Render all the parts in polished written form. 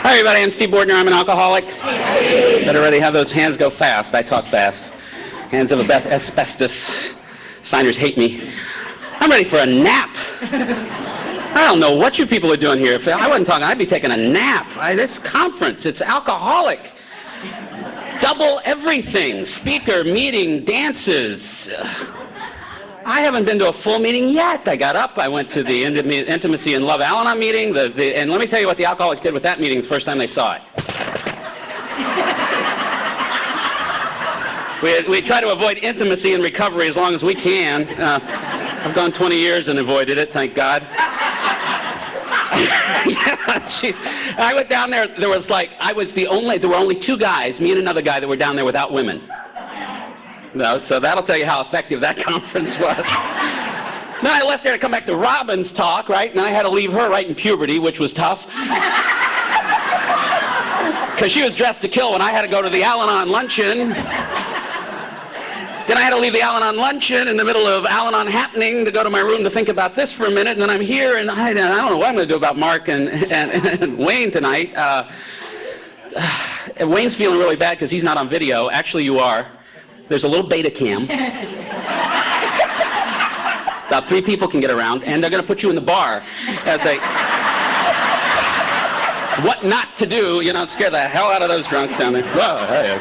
Hi everybody, I'm Steve Bordner. I'm an alcoholic. Better already have those hands go fast. I talk fast. Hands of asbestos. Signers hate me. I'm ready for a nap. I don't know what you people are doing here. If I wasn't talking, I'd be taking a nap. This conference, it's alcoholic. Double everything. Speaker, meeting, dances. I haven't been to a full meeting yet. I got up. I went to the Intimacy and Love Al-Anon meeting. And let me tell you what the alcoholics did with that meeting the first time they saw it. We try to avoid intimacy and recovery as long as we can. I've gone 20 years and avoided it, thank God. I went down there. There were only two guys, me and another guy, that were down there without women. No, so that'll tell you how effective that conference was. Then I left there to come back to Robin's talk, right? And I had to leave her right in puberty, which was tough. Because she was dressed to kill when I had to go to the Al-Anon luncheon. Then I had to leave the Al-Anon luncheon in the middle of Al-Anon happening to go to my room to think about this for a minute. And then I'm here, and I don't know what I'm going to do about Mark and Wayne tonight. Wayne's feeling really bad because he's not on video. Actually, you are. There's a little beta cam. About 3 people can get around, and they're going to put you in the bar as a what not to do, scare the hell out of those drunks down there. Whoa, hey.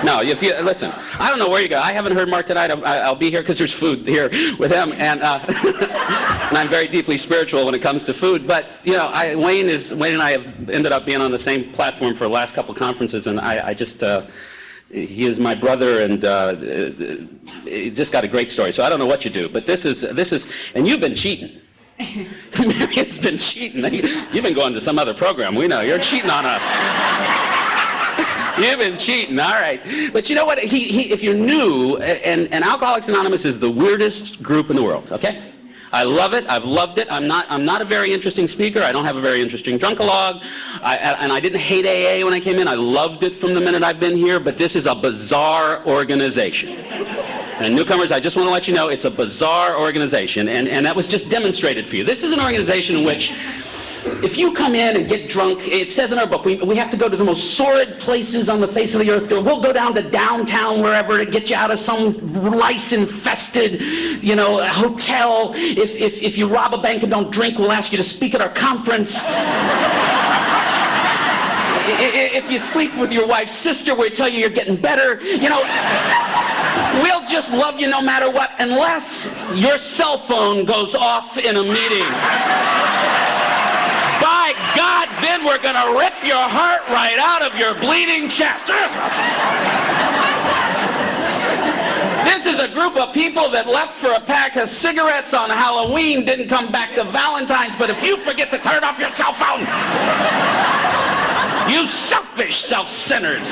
No, listen, I don't know where you go. I haven't heard Mark tonight. I'll be here because there's food here with him, and and I'm very deeply spiritual when it comes to food. But Wayne and I have ended up being on the same platform for the last couple of conferences, and I just. He is my brother, and he just got a great story. So I don't know what you do, but this is, and you've been cheating. Marion's been cheating. You've been going to some other program. We know you're cheating on us. You've been cheating, all right. But you know what? If you're new, and Alcoholics Anonymous is the weirdest group in the world. Okay. I love it. I've loved it. I'm not a very interesting speaker. I don't have a very interesting drunkalogue. And I didn't hate AA when I came in. I loved it from the minute I've been here. But this is a bizarre organization. And newcomers, I just want to let you know it's a bizarre organization. And that was just demonstrated for you. This is an organization in which if you come in and get drunk, it says in our book, we have to go to the most sordid places on the face of the earth. We'll go down to downtown, wherever, to get you out of some lice-infested, hotel. If you rob a bank and don't drink, we'll ask you to speak at our conference. If you sleep with your wife's sister, we'll tell you you're getting better. We'll just love you no matter what, unless your cell phone goes off in a meeting. By God, then we're going to rip your heart right out of your bleeding chest. This is a group of people that left for a pack of cigarettes on Halloween, didn't come back to Valentine's, but if you forget to turn off your cell phone, you selfish, self-centered.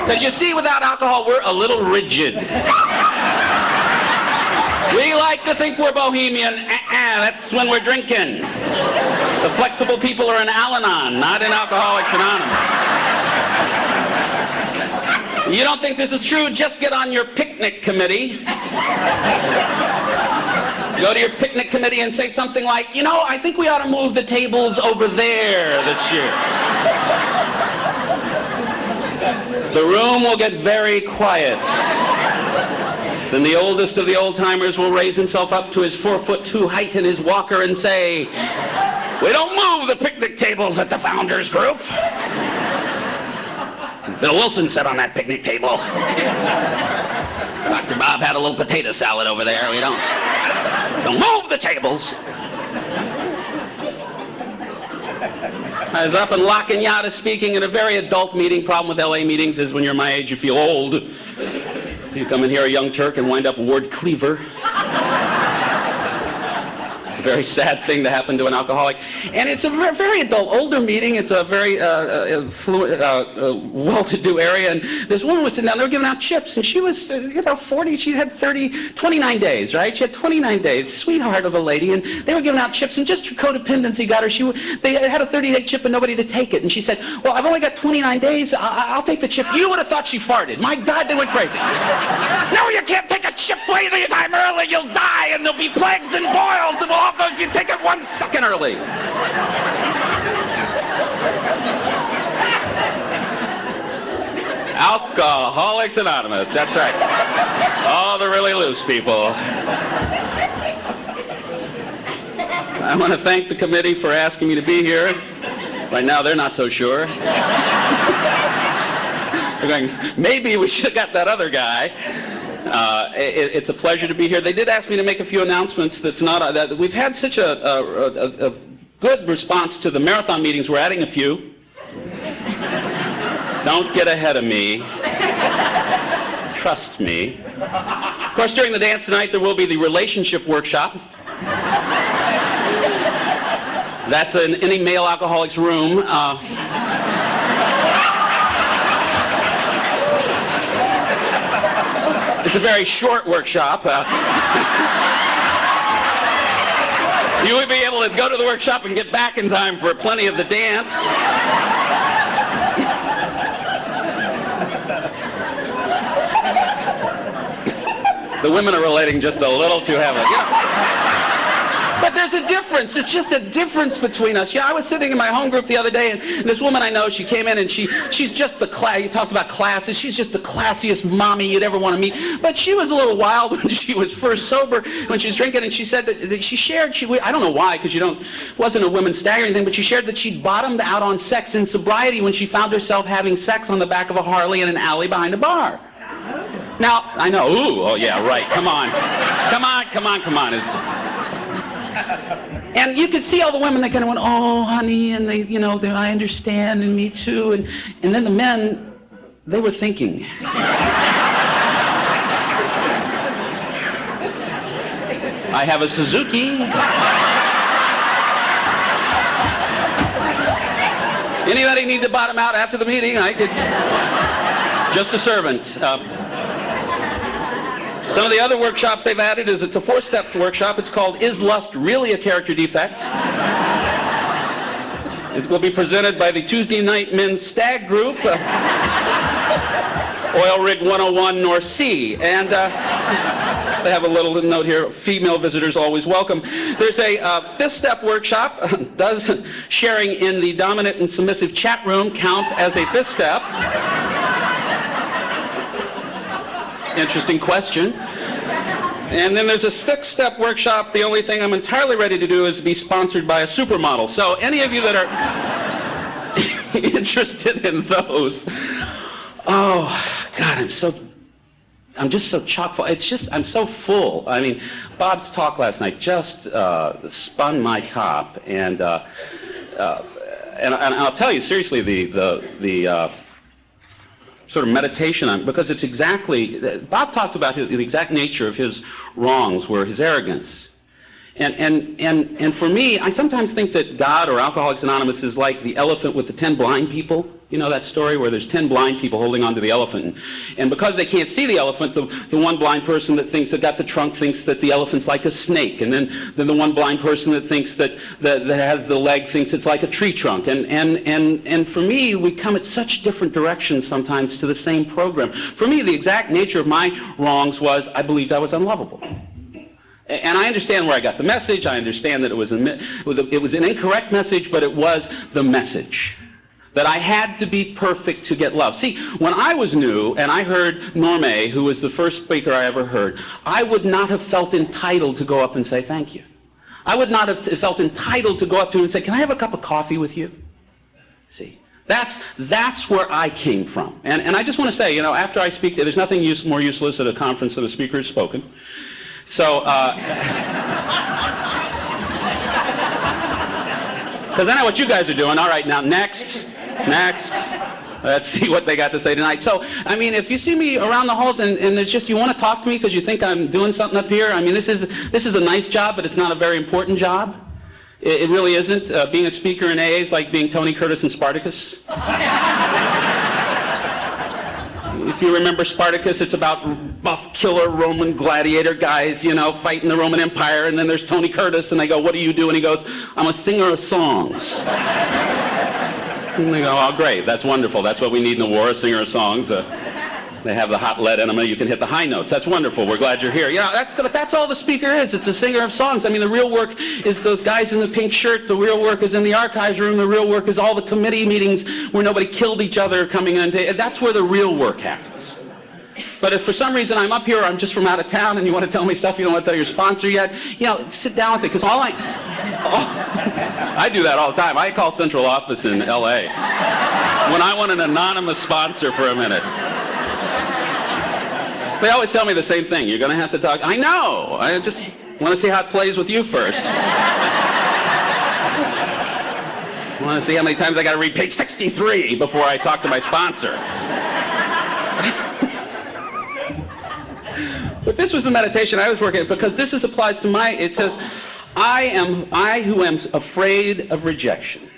Because you see, without alcohol, we're a little rigid. We like to think we're bohemian. That's when we're drinking. The flexible people are in Al-Anon, not in Alcoholics Anonymous. You don't think this is true? Just get on your picnic committee. Go to your picnic committee and say something like, I think we ought to move the tables over there this year. The room will get very quiet. Then the oldest of the old-timers will raise himself up to his 4'2" height in his walker and say, "We don't move the picnic tables at the Founders Group." Bill Wilson sat on that picnic table. Dr. Bob had a little potato salad over there. We don't move the tables. I was up in La Cañada speaking in a very adult meeting. Problem with LA meetings is when you're my age, you feel old. You come in here a young Turk and wind up Ward Cleaver. It's a very sad thing to happen to an alcoholic. And it's a very adult, older meeting. It's a very well-to-do area. And this woman was sitting down, they were giving out chips. And she was, 40, she had 29 days, right? She had 29 days, sweetheart of a lady. And they were giving out chips. And just her codependency got her. They had a 30-day chip and nobody to take it. And she said, well, I've only got 29 days. I'll take the chip. You would have thought she farted. My God, they went crazy. No, you can't take a chip way the time early. You'll die, and there'll be plagues and boils, and we'll all all goes, you take it 1 second early. Alcoholics Anonymous, that's right. All the really loose people. I want to thank the committee for asking me to be here. Right now, they're not so sure. They're going, maybe we should have got that other guy. It's a pleasure to be here. They did ask me to make a few announcements. That we've had such a good response to the marathon meetings. We're adding a few. Don't get ahead of me. Trust me. Of course, during the dance tonight, there will be the relationship workshop. That's in any male alcoholic's room. It's a very short workshop. You would be able to go to the workshop and get back in time for plenty of the dance. The women are relating just a little too heavily. But there's a difference. It's just a difference between us. I was sitting in my home group the other day, and this woman I know, she came in, and she's just the class. You talked about classes. She's just the classiest mommy you'd ever want to meet. But she was a little wild when she was first sober, when she was drinking, and she said that she shared, I don't know why, because wasn't a women's stag or anything, but she shared that she'd bottomed out on sex in sobriety when she found herself having sex on the back of a Harley in an alley behind a bar. Now, I know, oh yeah, right, come on. And you could see all the women, they kind of went, oh, honey, and they, I understand, and me too. And then the men, they were thinking. I have a Suzuki. Anybody need to bottom out after the meeting? I could. Just a servant. Some of the other workshops they've added it's a 4-step workshop. It's called Is Lust Really a Character Defect? It will be presented by the Tuesday Night Men's Stag Group, Oil Rig 101 North Sea. And they have a little note here, female visitors always welcome. There's a 5th-step workshop. Does sharing in the dominant and submissive chat room count as a 5th step? Interesting question. And then there's a 6-step workshop. The only thing I'm entirely ready to do is be sponsored by a supermodel. So any of you that are interested in those, oh, God, I'm just so chock full. I'm so full. I mean, Bob's talk last night just spun my top. And I'll tell you, seriously, the sort of meditation on, because it's exactly, Bob talked about the exact nature of his wrongs were his arrogance. And for me, I sometimes think that God or Alcoholics Anonymous is like the elephant with the 10 blind people. You know that story where there's 10 blind people holding onto the elephant. And because they can't see the elephant, the one blind person that got the trunk thinks that the elephant's like a snake. And then the one blind person that thinks that has the leg thinks it's like a tree trunk. And for me, we come at such different directions sometimes to the same program. For me, the exact nature of my wrongs was I believed I was unlovable. And I understand where I got the message. I understand that it was an incorrect message, but it was the message. That I had to be perfect to get love. See, when I was new and I heard Normé, who was the first speaker I ever heard, I would not have felt entitled to go up and say thank you. I would not have felt entitled to go up to him and say, can I have a cup of coffee with you? See, that's where I came from. And I just want to say, after I speak, there's nothing more useless at a conference than a speaker has spoken. So, because I know what you guys are doing. All right, now next. Let's see what they got to say tonight. So, I mean, if you see me around the halls and there's just, you want to talk to me because you think I'm doing something up here, I mean, this is a nice job, but it's not a very important job. It really isn't. Being a speaker in AA is like being Tony Curtis and Spartacus. If you remember Spartacus, it's about buff killer Roman gladiator guys, fighting the Roman Empire, and then there's Tony Curtis, and they go, what do you do? And he goes, I'm a singer of songs. And they go, oh, great, that's wonderful. That's what we need in the war, a singer of songs. They have the hot lead enema. You can hit the high notes. That's wonderful. We're glad you're here. That's all the speaker is. It's a singer of songs. I mean, the real work is those guys in the pink shirts. The real work is in the archives room. The real work is all the committee meetings where nobody killed each other coming in. That's where the real work happens. But if for some reason I'm up here, or I'm just from out of town, and you want to tell me stuff you don't want to tell your sponsor yet, sit down with it. Because I do that all the time. I call central office in L.A. when I want an anonymous sponsor for a minute. They always tell me the same thing. You're going to have to talk. I know. I just want to see how it plays with you first. I want to see how many times I got to read page 63 before I talk to my sponsor. But this was the meditation I was working at, because this applies to it says, I who am afraid of rejection,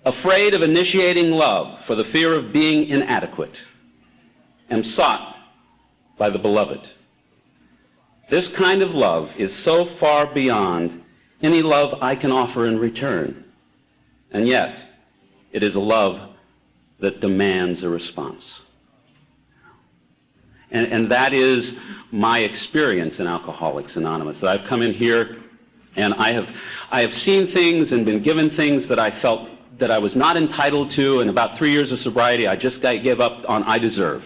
afraid of initiating love for the fear of being inadequate, am sought by the beloved. This kind of love is so far beyond any love I can offer in return, and yet it is a love that demands a response. And that is my experience in Alcoholics Anonymous. That I've come in here and I have seen things and been given things that I felt that I was not entitled to. In about 3 years of sobriety, I just gave up on I deserve.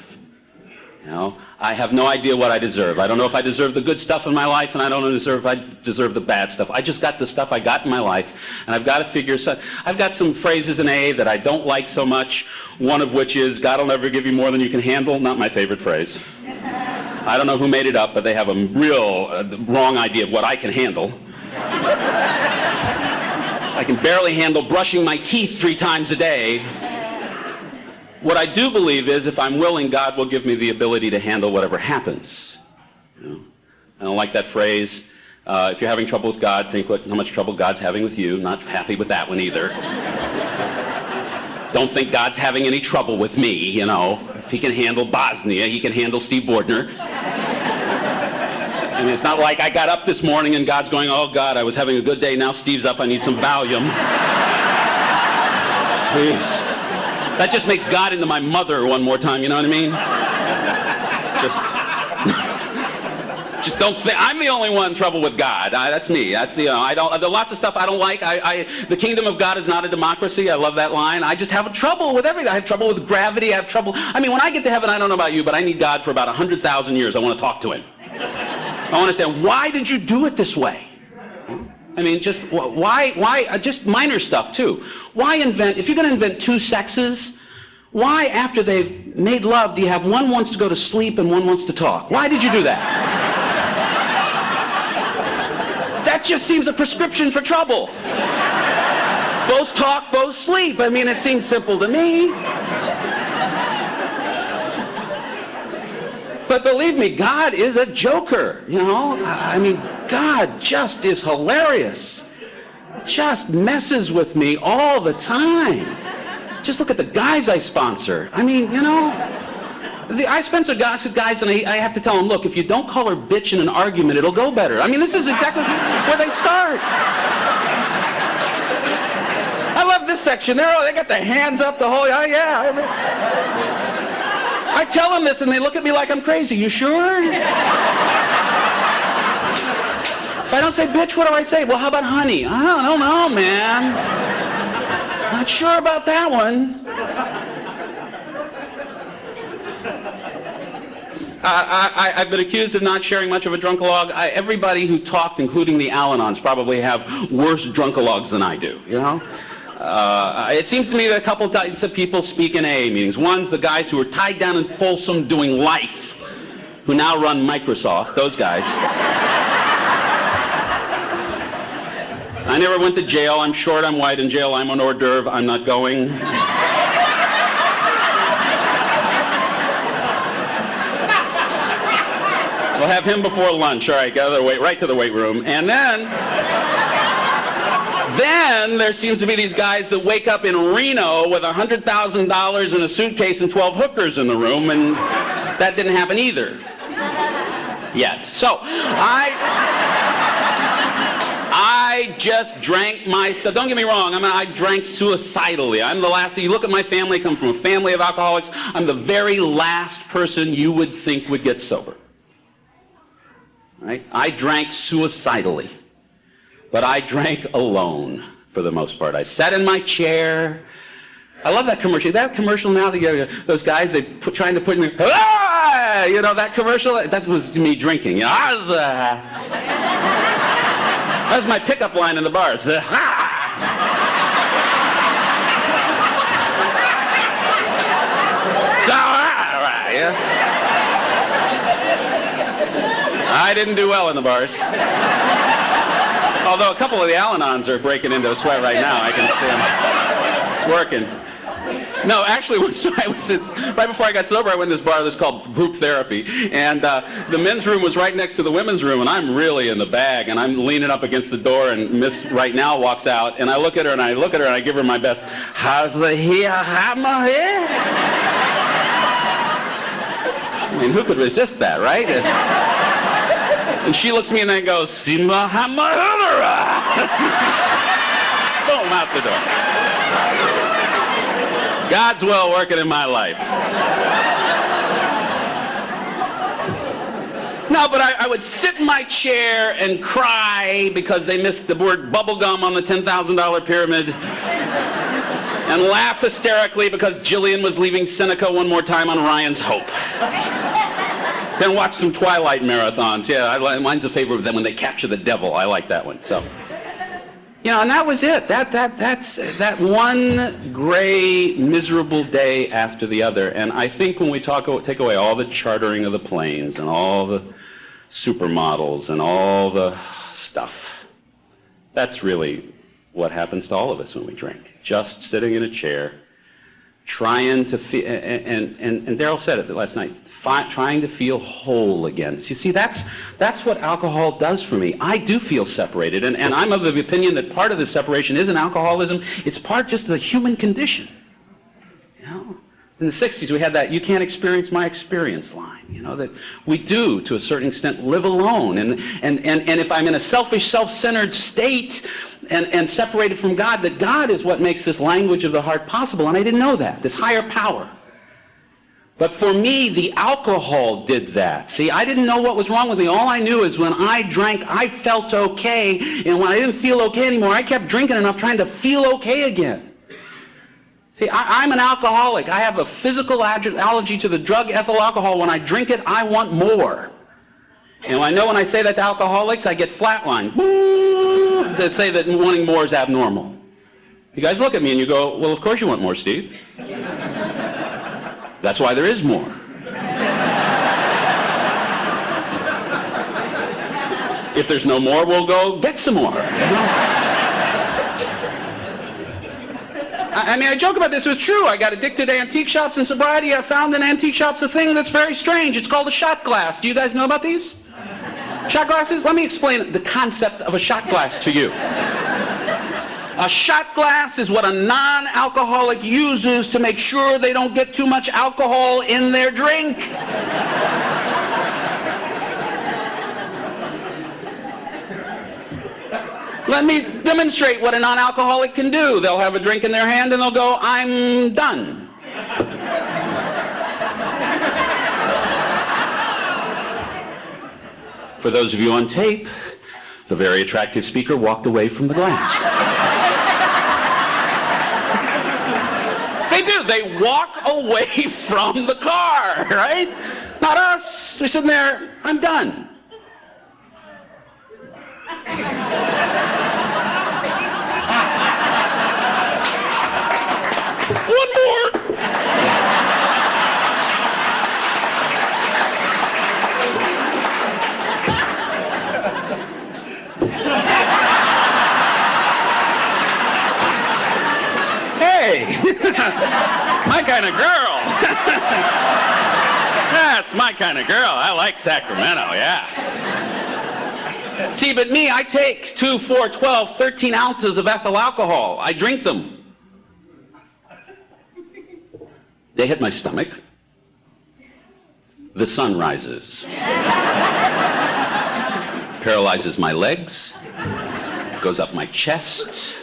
I have no idea what I deserve. I don't know if I deserve the good stuff in my life, and I don't know if I deserve the bad stuff. I just got the stuff I got in my life, and I've got to figure. I've got some phrases in AA that I don't like so much, one of which is, God will never give you more than you can handle. Not my favorite phrase. I don't know who made it up, but they have a real wrong idea of what I can handle. I can barely handle brushing my teeth 3 times a day. What I do believe is, if I'm willing, God will give me the ability to handle whatever happens. I don't like that phrase. If you're having trouble with God, think how much trouble God's having with you. Not happy with that one either. Don't think God's having any trouble with me, If he can handle Bosnia, he can handle Steve Bordner. And it's not like I got up this morning and God's going, oh God, I was having a good day, now Steve's up, I need some Valium. Please. That just makes God into my mother one more time, you know what I mean? Just don't think, I'm the only one in trouble with God. That's me. That's there are lots of stuff I don't like. The kingdom of God is not a democracy. I love that line. I just have trouble with everything. I have trouble with gravity. I have trouble. When I get to heaven, I don't know about you, but I need God for about 100,000 years. I want to talk to him. I want to understand, why did you do it this way? Just why, just minor stuff too. Why invent, if you're going to invent 2 sexes, why after they've made love do you have one wants to go to sleep and one wants to talk? Why did you do that? That just seems a prescription for trouble. Both talk, both sleep. It seems simple to me. But believe me, God is a joker, God just is hilarious. Just messes with me all the time. Just look at the guys I sponsor. I sponsor guys and I have to tell them, look, if you don't call her bitch in an argument, it'll go better. This is exactly where they start. I love this section. They got their hands up the whole, yeah. I tell them this and they look at me like I'm crazy. You sure? If I don't say bitch, what do I say? Well, how about honey? I don't know, man. Not sure about that one. I've been accused of not sharing much of a drunkalog. Everybody who talked, including the Al-Anons, probably have worse drunkalogs than I do, It seems to me that a couple types of people speak in AA meetings. One's the guys who are tied down in Folsom doing life, who now run Microsoft, those guys. I never went to jail. I'm short, I'm white. In jail, I'm an hors d'oeuvre. I'm not going. We'll have him before lunch. All right, gather right to the weight room. And then there seems to be these guys that wake up in Reno with $100,000 in a suitcase and 12 hookers in the room, and that didn't happen either. Yet. So, I just drank myself. Don't get me wrong. I drank suicidally. I'm the last. You look at my family. I come from a family of alcoholics. I'm the very last person you would think would get sober. Right? I drank suicidally. But I drank alone for the most part. I sat in my chair. I love that commercial. That commercial now, those guys, trying to put me, ah! You know, that commercial, that was me drinking. You know, that was my pickup line in the bars. I didn't do well in the bars. Although a couple of the Al-Anons are breaking into a sweat right now. I can see them working. No, actually, right before I got sober, I went to this bar that's called Group Therapy, and the men's room was right next to the women's room, and I'm really in the bag, and I'm leaning up against the door, and Miss Right Now walks out, and I look at her, and I give her my best, how's the here, hammer here? I mean, who could resist that, right? And she looks at me and then goes, Sima Hamahara! Boom, out the door. God's well working in my life. No, but I would sit in my chair and cry because they missed the word bubblegum on the $10,000 pyramid, and laugh hysterically because Jillian was leaving Seneca one more time on Ryan's Hope. Then watch some Twilight marathons. Yeah, mine's a favorite of them when they capture the devil. I like that one. So, you know, and that was it. That's that one gray, miserable day after the other. And I think when we take away all the chartering of the planes and all the supermodels and all the stuff, that's really what happens to all of us when we drink. Just sitting in a chair, trying to feel, and Daryl said it last night, trying to feel whole again. So you see, that's what alcohol does for me. I do feel separated, and I'm of the opinion that part of the separation isn't alcoholism. It's part just of the human condition. You know, in the 60s we had that "you can't experience my experience" line. You know, that we do to a certain extent live alone, and if I'm in a selfish, self-centered state and separated from God, that God is what makes this language of the heart possible. And I didn't know that, this higher power. But for me, the alcohol did that. See, I didn't know what was wrong with me. All I knew is when I drank, I felt okay. And when I didn't feel okay anymore, I kept drinking enough trying to feel okay again. See, I'm an alcoholic. I have a physical allergy to the drug ethyl alcohol. When I drink it, I want more. And I know when I say that to alcoholics, I get flatlined. They say that wanting more is abnormal. You guys look at me and you go, well, of course you want more, Steve. That's why there is more. If there's no more, we'll go get some more. You know? I mean, I joke about this. It's true. I got addicted to antique shops in sobriety. I found in antique shops a thing that's very strange. It's called a shot glass. Do you guys know about these? Shot glasses? Let me explain the concept of a shot glass to you. A shot glass is what a non-alcoholic uses to make sure they don't get too much alcohol in their drink. Let me demonstrate what a non-alcoholic can do. They'll have a drink in their hand and they'll go, I'm done. For those of you on tape, the very attractive speaker walked away from the glass. They do. They walk away from the car, right? Not us. We're sitting there, I'm done. One more. Hey, my kind of girl. That's my kind of girl. I like Sacramento, yeah. See, but me, I take 2, 4, 12, 13 ounces of ethyl alcohol. I drink them. They hit my stomach. The sun rises. Paralyzes my legs. goes up my chest,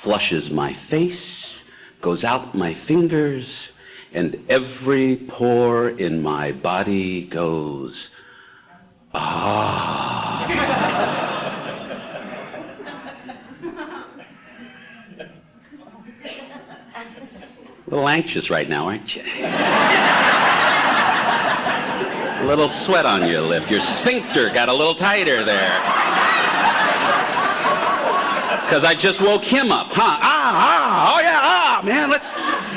flushes my face, goes out my fingers, and every pore in my body goes, ah. A little anxious right now, aren't you? A little sweat on your lip. Your sphincter got a little tighter there. Because I just woke him up, huh? Oh yeah, man, let's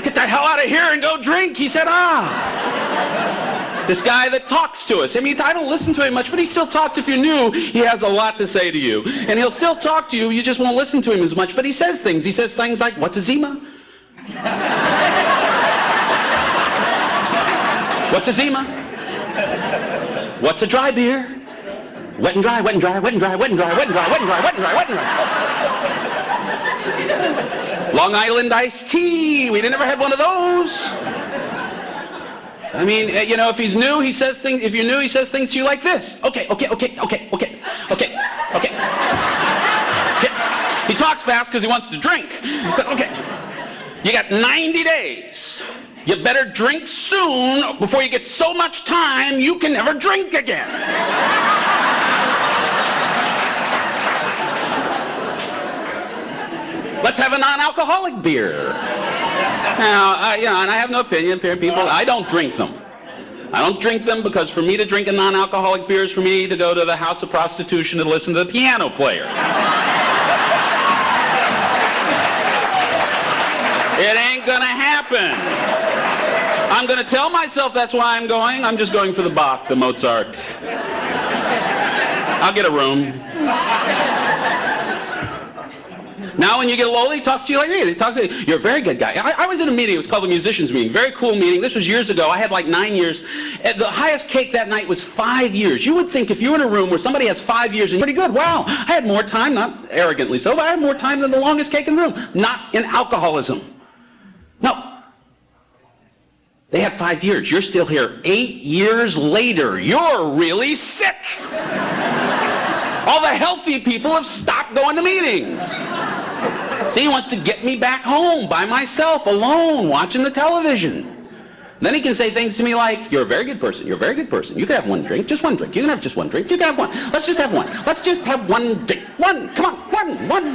get the hell out of here and go drink. He said, This guy that talks to us. I mean, I don't listen to him much, but he still talks. If you're new, he has a lot to say to you. And he'll still talk to you. You just won't listen to him as much. But he says things. He says things like, what's a Zima? What's a Zima? What's a dry beer? Wet and dry, wet and dry, wet and dry, wet and dry, wet and dry, wet and dry, wet and dry, wet and dry. Long Island iced tea. We never had one of those. I mean, you know, if he's new, he says things. If you're new, he says things to you like this. Okay. He talks fast because he wants to drink. But okay, you got 90 days. You better drink soon before you get so much time you can never drink again. Let's have a non-alcoholic beer. Now, and I have no opinion. People, I don't drink them. I don't drink them because for me to drink a non-alcoholic beer is for me to go to the house of prostitution and listen to the piano player. It ain't gonna happen. I'm gonna tell myself that's why I'm going. I'm just going for the Bach, the Mozart. I'll get a room. Now when you get a Lola, he talks to you like me. He talks to you, you're a very good guy. I was in a meeting, it was called the Musicians Meeting. Very cool meeting. This was years ago. I had like 9 years. The highest cake that night was 5 years. You would think if you're in a room where somebody has 5 years and you're pretty good, wow, I had more time, not arrogantly so, but I had more time than the longest cake in the room. Not in alcoholism. No. They had 5 years. You're still here 8 years later. You're really sick. All the healthy people have stopped going to meetings. See, he wants to get me back home by myself, alone, watching the television. Then he can say things to me like, you're a very good person, you're a very good person. You can have one drink, just one drink. You can have just one drink, you can have one. Let's just have one. Let's just have one drink. One, come on, one.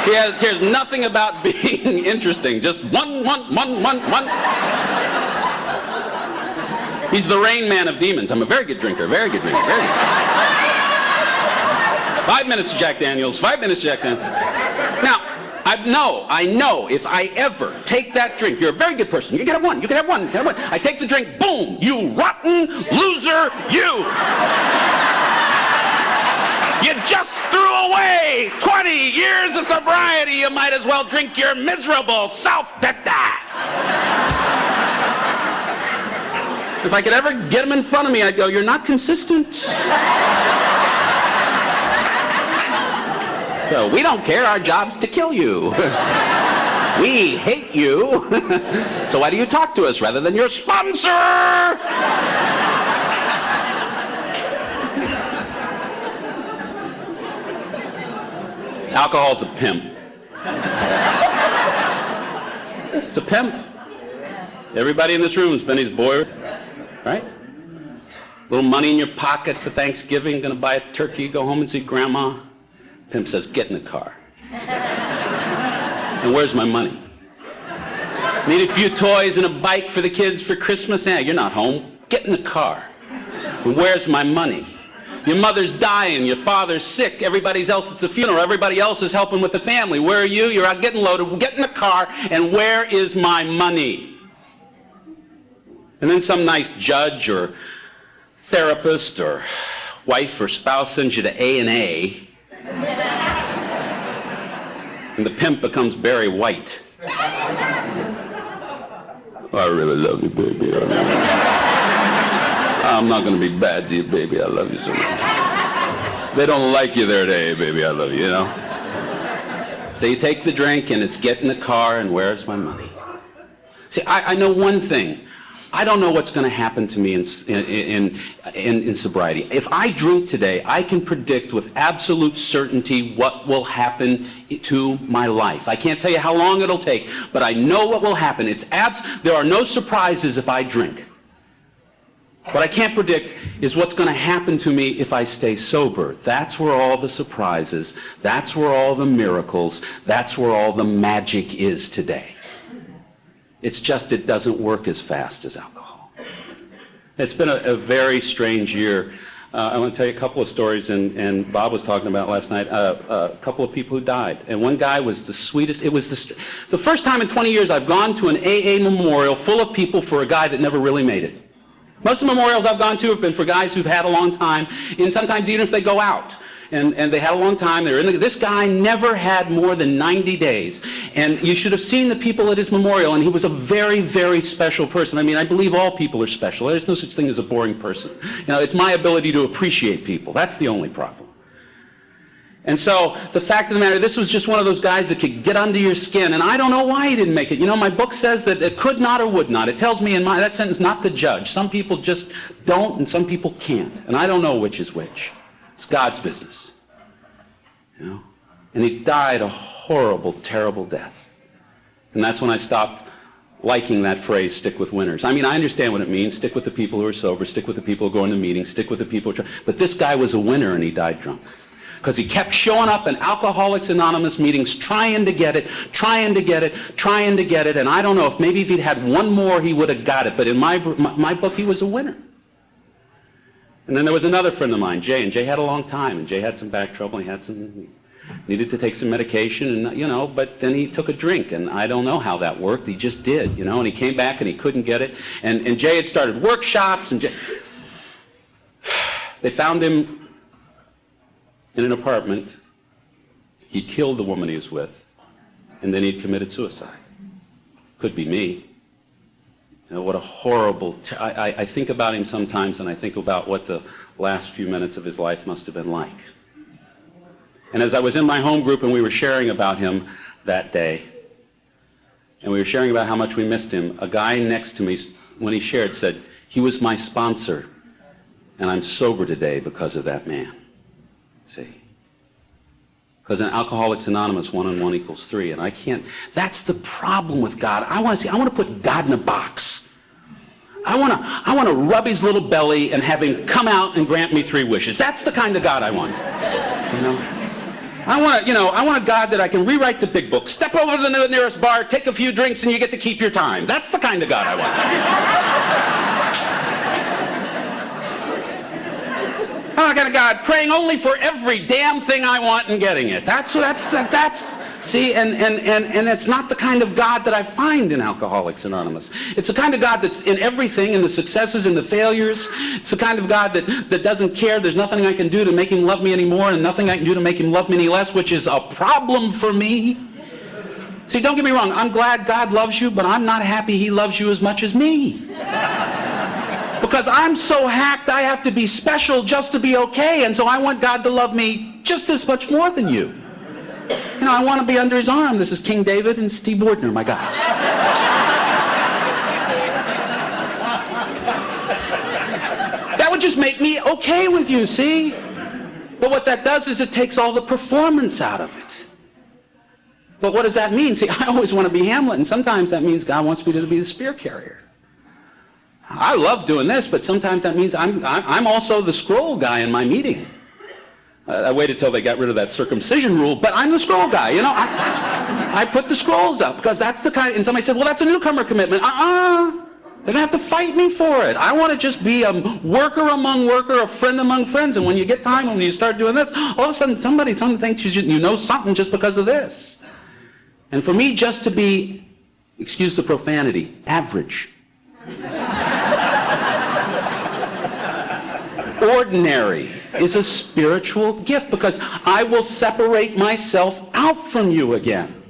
He cares nothing about being interesting, just one. He's the Rain Man of demons. I'm a very good drinker, very good drinker, very good. 5 minutes of Jack Daniels, 5 minutes of Jack Daniels. Now, I know if I ever take that drink, you're a very good person, you can have one, you can have one, you can have one. I take the drink, boom, you rotten loser, you. You just threw away 20 years of sobriety. You might as well drink your miserable self to death. If I could ever get him in front of me, I'd go, you're not consistent. So we don't care. Our job's to kill you. We hate you. So why do you talk to us rather than your sponsor? Alcohol's a pimp. It's a pimp. Everybody in this room has been his boy, right? Little money in your pocket for Thanksgiving, gonna buy a turkey, go home and see grandma. Pimp says, get in the car. And where's my money? Need a few toys and a bike for the kids for Christmas? Yeah, you're not home. Get in the car. And where's my money? Your mother's dying, your father's sick, everybody else, it's a funeral, everybody else is helping with the family. Where are you? You're out getting loaded. Get in the car, and where is my money? And then some nice judge or therapist or wife or spouse sends you to A&A, and the pimp becomes Barry White. I really love you, baby. I'm not going to be bad to you, baby. I love you so much. They don't like you there today, baby. I love you, you know. So you take the drink, and it's get in the car, and where's my money? See, I know one thing. I don't know what's going to happen to me in sobriety. If I drink today, I can predict with absolute certainty what will happen to my life. I can't tell you how long it'll take, but I know what will happen. There are no surprises if I drink. What I can't predict is what's going to happen to me if I stay sober. That's where all the surprises, that's where all the miracles, that's where all the magic is today. It's just it doesn't work as fast as alcohol. It's been a very strange year. I want to tell you a couple of stories, and Bob was talking about last night, a couple of people who died. And one guy was the sweetest. It was the first time in 20 years I've gone to an AA memorial full of people for a guy that never really made it. Most of the memorials I've gone to have been for guys who've had a long time, and sometimes even if they go out. And they had a long time. This guy never had more than 90 days. And you should have seen the people at his memorial, and he was a very, very special person. I mean, I believe all people are special. There's no such thing as a boring person. It's my ability to appreciate people. That's the only problem. And so the fact of the matter, this was just one of those guys that could get under your skin, and I don't know why he didn't make it. My book says that it could not or would not. It tells me in that sentence not to judge. Some people just don't, and some people can't. And I don't know which is which. It's God's business. And he died a horrible, terrible death. And that's when I stopped liking that phrase, stick with winners. I mean, I understand what it means. Stick with the people who are sober. Stick with the people who go into meetings. Stick with the people who but this guy was a winner, and he died drunk. Because he kept showing up in Alcoholics Anonymous meetings trying to get it, trying to get it, trying to get it. And I don't know, if he'd had one more, he would have got it. But in my book, he was a winner. And then there was another friend of mine, Jay, and Jay had a long time, and Jay had some back trouble, he needed to take some medication, and but then he took a drink, and I don't know how that worked. He just did, and he came back and he couldn't get it. And Jay had started workshops, and they found him in an apartment. He killed the woman he was with, and then he'd committed suicide. Could be me. What a horrible... I think about him sometimes, and I think about what the last few minutes of his life must have been like. And as I was in my home group and we were sharing about him that day, and we were sharing about how much we missed him, a guy next to me, when he shared, said, "He was my sponsor, and I'm sober today because of that man." See? Because in Alcoholics Anonymous, 1 and 1 equals 3, and I can't... That's the problem with God. I want to put God in a box. I want to rub his little belly and have him come out and grant me 3 wishes. That's the kind of God I want. I want a God that I can rewrite the big book, step over to the nearest bar, take a few drinks, and you get to keep your time. That's the kind of God I want. I'm not kind of God praying only for every damn thing I want and getting it. See, and it's not the kind of God that I find in Alcoholics Anonymous. It's the kind of God that's in everything, in the successes and the failures. It's the kind of God that doesn't care. There's nothing I can do to make him love me anymore, and nothing I can do to make him love me any less, which is a problem for me. See, don't get me wrong. I'm glad God loves you, but I'm not happy he loves you as much as me. Because I'm so hacked, I have to be special just to be okay, and so I want God to love me just as much more than you. I want to be under his arm. This is King David and Steve Wardner, my guys. That would just make me okay with you, see? But what that does is it takes all the performance out of it. But what does that mean? See, I always want to be Hamlet, and sometimes that means God wants me to be the spear carrier. I love doing this, but sometimes that means I'm also the scroll guy in my meeting. I waited till they got rid of that circumcision rule, but I'm the scroll guy. I put the scrolls up because that's the kind. And somebody said, "Well, that's a newcomer commitment." They're going to have to fight me for it. I want to just be a worker among worker, a friend among friends. And when you get time, when you start doing this, all of a sudden somebody thinks you know something just because of this. And for me, just to be, excuse the profanity, average. Ordinary is a spiritual gift because I will separate myself out from you again.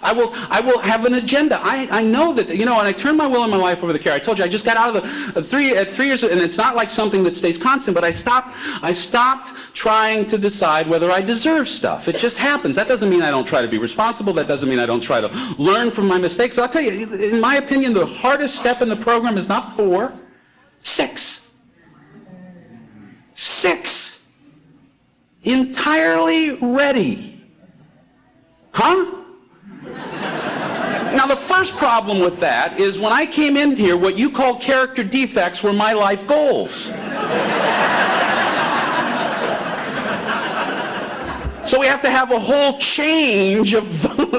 I will have an agenda. I know that, and I turned my will and my life over to the care. I told you, I just got out of the 3 years, and it's not like something that stays constant, but I stopped trying to decide whether I deserve stuff. It just happens. That doesn't mean I don't try to be responsible. That doesn't mean I don't try to learn from my mistakes. But I'll tell you, in my opinion, the hardest step in the program is not 4, 6. 6. Entirely ready. Huh? Now, the first problem with that is when I came in here, what you call character defects were my life goals. So we have to have a whole change of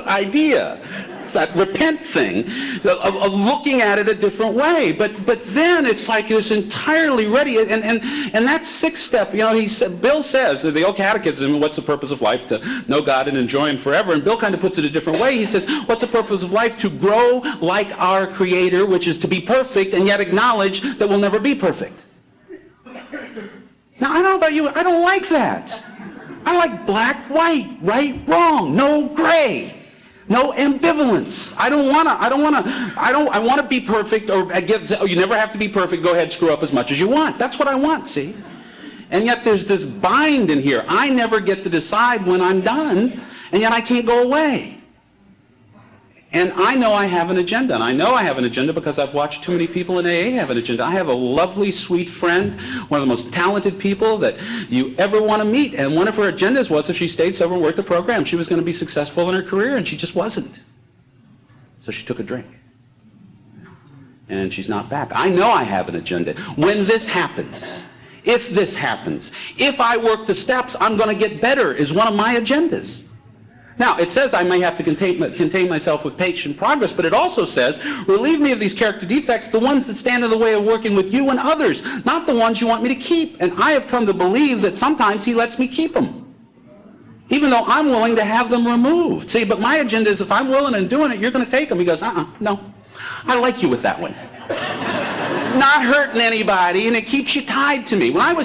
idea. It's that repent thing of looking at it a different way. But then it's like it's entirely ready. And that 6th step, Bill says, the old catechism, what's the purpose of life? To know God and enjoy Him forever. And Bill kind of puts it a different way. He says, what's the purpose of life? To grow like our Creator, which is to be perfect, and yet acknowledge that we'll never be perfect. Now, I don't know about you, I don't like that. I like black, white, right, wrong, no gray. No ambivalence. I want to be perfect, or you never have to be perfect, go ahead, screw up as much as you want. That's what I want, see? And yet there's this bind in here. I never get to decide when I'm done, and yet I can't go away. And I know I have an agenda, and I know I have an agenda because I've watched too many people in AA have an agenda. I have a lovely, sweet friend, one of the most talented people that you ever want to meet, and one of her agendas was if she stayed sober and worked the program, she was going to be successful in her career, and she just wasn't. So she took a drink. And she's not back. I know I have an agenda. When this happens, if this happens, if I work the steps, I'm going to get better is one of my agendas. Now, it says I may have to contain myself with patient progress, but it also says, relieve me of these character defects, the ones that stand in the way of working with you and others, not the ones you want me to keep. And I have come to believe that sometimes He lets me keep them, even though I'm willing to have them removed. See, but my agenda is if I'm willing and doing it, you're going to take them. He goes, no. I like you with that one. Not hurting anybody, and it keeps you tied to me. Now,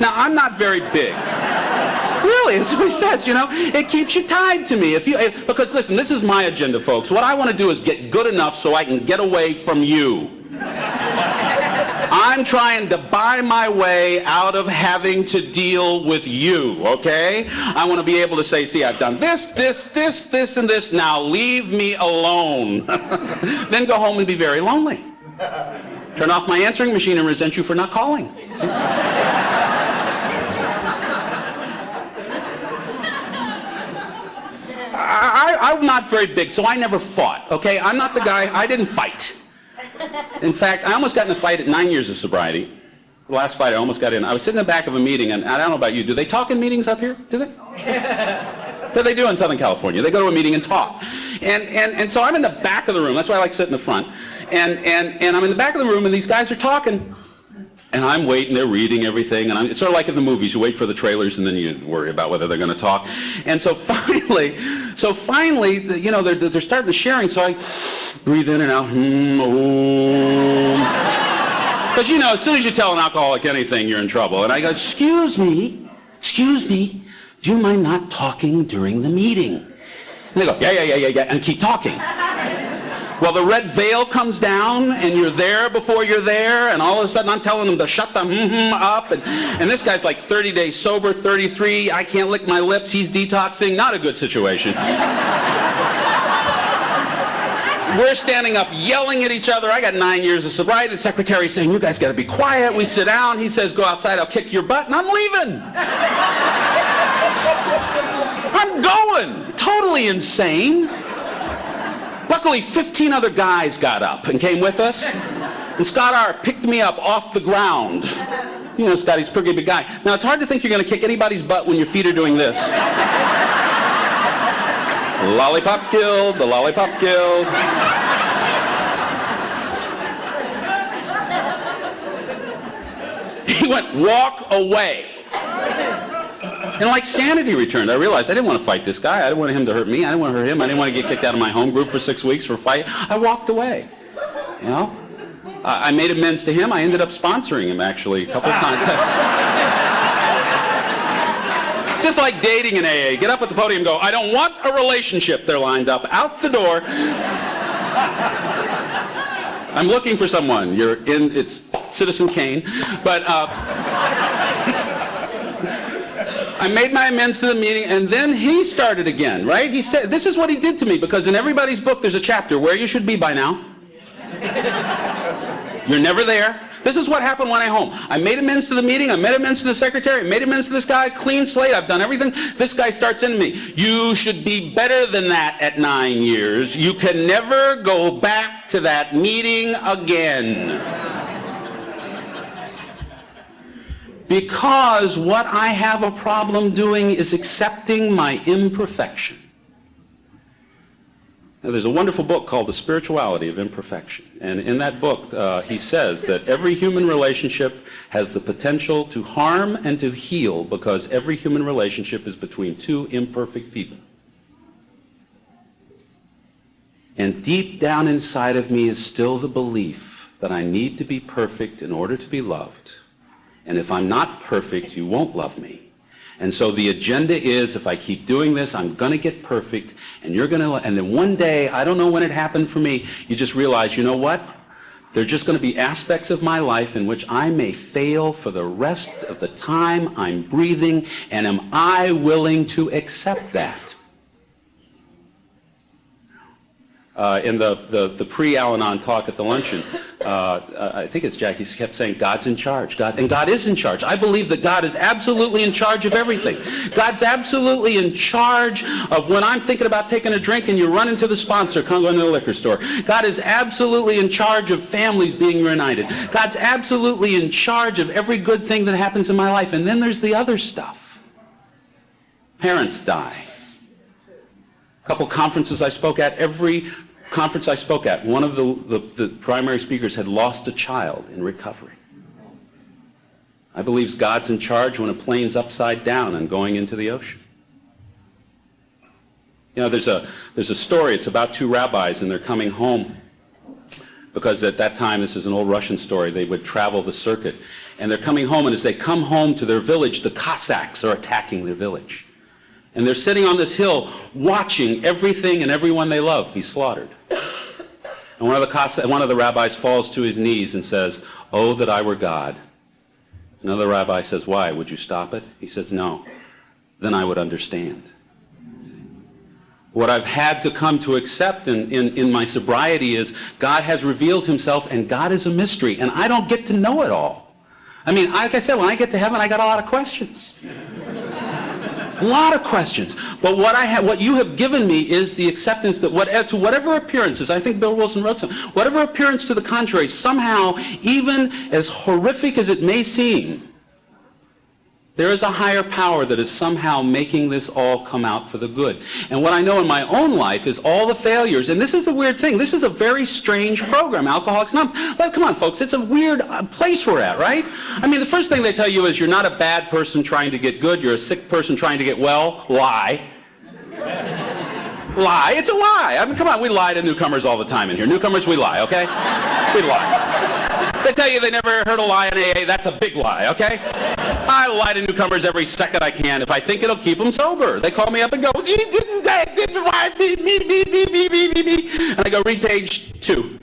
I'm not very big. Really, that's what he says, It keeps you tied to me. Because, listen, this is my agenda, folks. What I want to do is get good enough so I can get away from you. I'm trying to buy my way out of having to deal with you, okay? I want to be able to say, see, I've done this, and this. Now leave me alone. Then go home and be very lonely. Turn off my answering machine and resent you for not calling. I'm not very big, so I never fought, okay? I'm not the guy, I didn't fight. In fact, I almost got in a fight at 9 years of sobriety. The last fight I almost got in. I was sitting in the back of a meeting, and I don't know about you, do they talk in meetings up here? Do they? What do they do in Southern California? They go to a meeting and talk. And so I'm in the back of the room, that's why I like to sit in the front. And I'm in the back of the room, and these guys are talking. And I'm waiting, they're reading everything, and it's sort of like in the movies, you wait for the trailers and then you worry about whether they're going to talk. And so finally, they're starting the sharing, so I breathe in and out, Because, as soon as you tell an alcoholic anything, you're in trouble. And I go, excuse me, do you mind not talking during the meeting? And they go, yeah, and keep talking. Well, the red veil comes down, and you're there before you're there, and all of a sudden I'm telling them to shut the up, and this guy's like 30 days sober, 33, I can't lick my lips, he's detoxing, not a good situation. We're standing up yelling at each other. I got 9 years of sobriety. The secretary's saying, you guys got to be quiet. We sit down. He says, go outside, I'll kick your butt, and I'm leaving. I'm going. Totally insane. Luckily, 15 other guys got up and came with us. And Scott R. picked me up off the ground. Scotty's a pretty big guy. Now, it's hard to think you're going to kick anybody's butt when your feet are doing this. Lollipop killed, the lollipop killed. He went, walk away. And like sanity returned, I realized I didn't want to fight this guy. I didn't want him to hurt me. I didn't want to hurt him. I didn't want to get kicked out of my home group for 6 weeks for a fight. I walked away. I made amends to him. I ended up sponsoring him, actually, a couple of times. It's just like dating in AA. Get up at the podium and go, I don't want a relationship. They're lined up out the door. I'm looking for someone. It's Citizen Kane. But I made my amends to the meeting, and then he started again, right? He said, this is what he did to me, because in everybody's book there's a chapter where you should be by now. You're never there. This is what happened when I home. I made amends to the meeting, I made amends to the secretary, I made amends to this guy, clean slate, I've done everything. This guy starts into me. You should be better than that at 9 years. You can never go back to that meeting again. Because what I have a problem doing is accepting my imperfection. Now, there's a wonderful book called The Spirituality of Imperfection. And in that book, he says that every human relationship has the potential to harm and to heal because every human relationship is between two imperfect people. And deep down inside of me is still the belief that I need to be perfect in order to be loved. And if I'm not perfect, you won't love me. And so the agenda is, if I keep doing this, I'm going to get perfect, and you're going to, and then one day, I don't know when it happened for me, you just realize, you know what? There are just going to be aspects of my life in which I may fail for the rest of the time I'm breathing, and am I willing to accept that? In the pre-Al-Anon talk at the luncheon, I think it's Jackie kept saying, God's in charge. And God is in charge. I believe that God is absolutely in charge of everything. God's absolutely in charge of when I'm thinking about taking a drink and you run into the sponsor, come go into the liquor store. God is absolutely in charge of families being reunited. God's absolutely in charge of every good thing that happens in my life. And then there's the other stuff. Parents die. A couple conferences I spoke at, every conference I spoke at, one of the primary speakers had lost a child in recovery. I believe God's in charge when a plane's upside down and going into the ocean. You know, there's a story, it's about two rabbis and they're coming home because at that time, this is an old Russian story, they would travel the circuit. And they're coming home, and as they come home to their village, the Cossacks are attacking their village. And they're sitting on this hill watching everything and everyone they love be slaughtered. And one of the rabbis falls to his knees and says, "Oh, that I were God." Another rabbi says, "Why? Would you stop it?" He says, "No. Then I would understand." What I've had to come to accept in my sobriety is God has revealed himself, and God is a mystery, and I don't get to know it all. I mean, like I said, when I get to heaven, I got a lot of questions. A lot of questions. But what you have given me is the acceptance that to whatever appearances, I think Bill Wilson wrote something, whatever appearance to the contrary, somehow, even as horrific as it may seem, there is a higher power that is somehow making this all come out for the good. And what I know in my own life is all the failures, and this is the weird thing, this is a very strange program, Alcoholics Anonymous. But come on, folks, it's a weird place we're at, right? I mean, the first thing they tell you is you're not a bad person trying to get good, you're a sick person trying to get well. Lie. Lie. It's a lie. I mean, come on, we lie to newcomers all the time in here. Newcomers, we lie, okay? We lie. They tell you they never heard a lie in AA. That's a big lie, okay? I lie to newcomers every second I can if I think it'll keep them sober. They call me up and go, "You didn't lie, me. And I go, read page 2.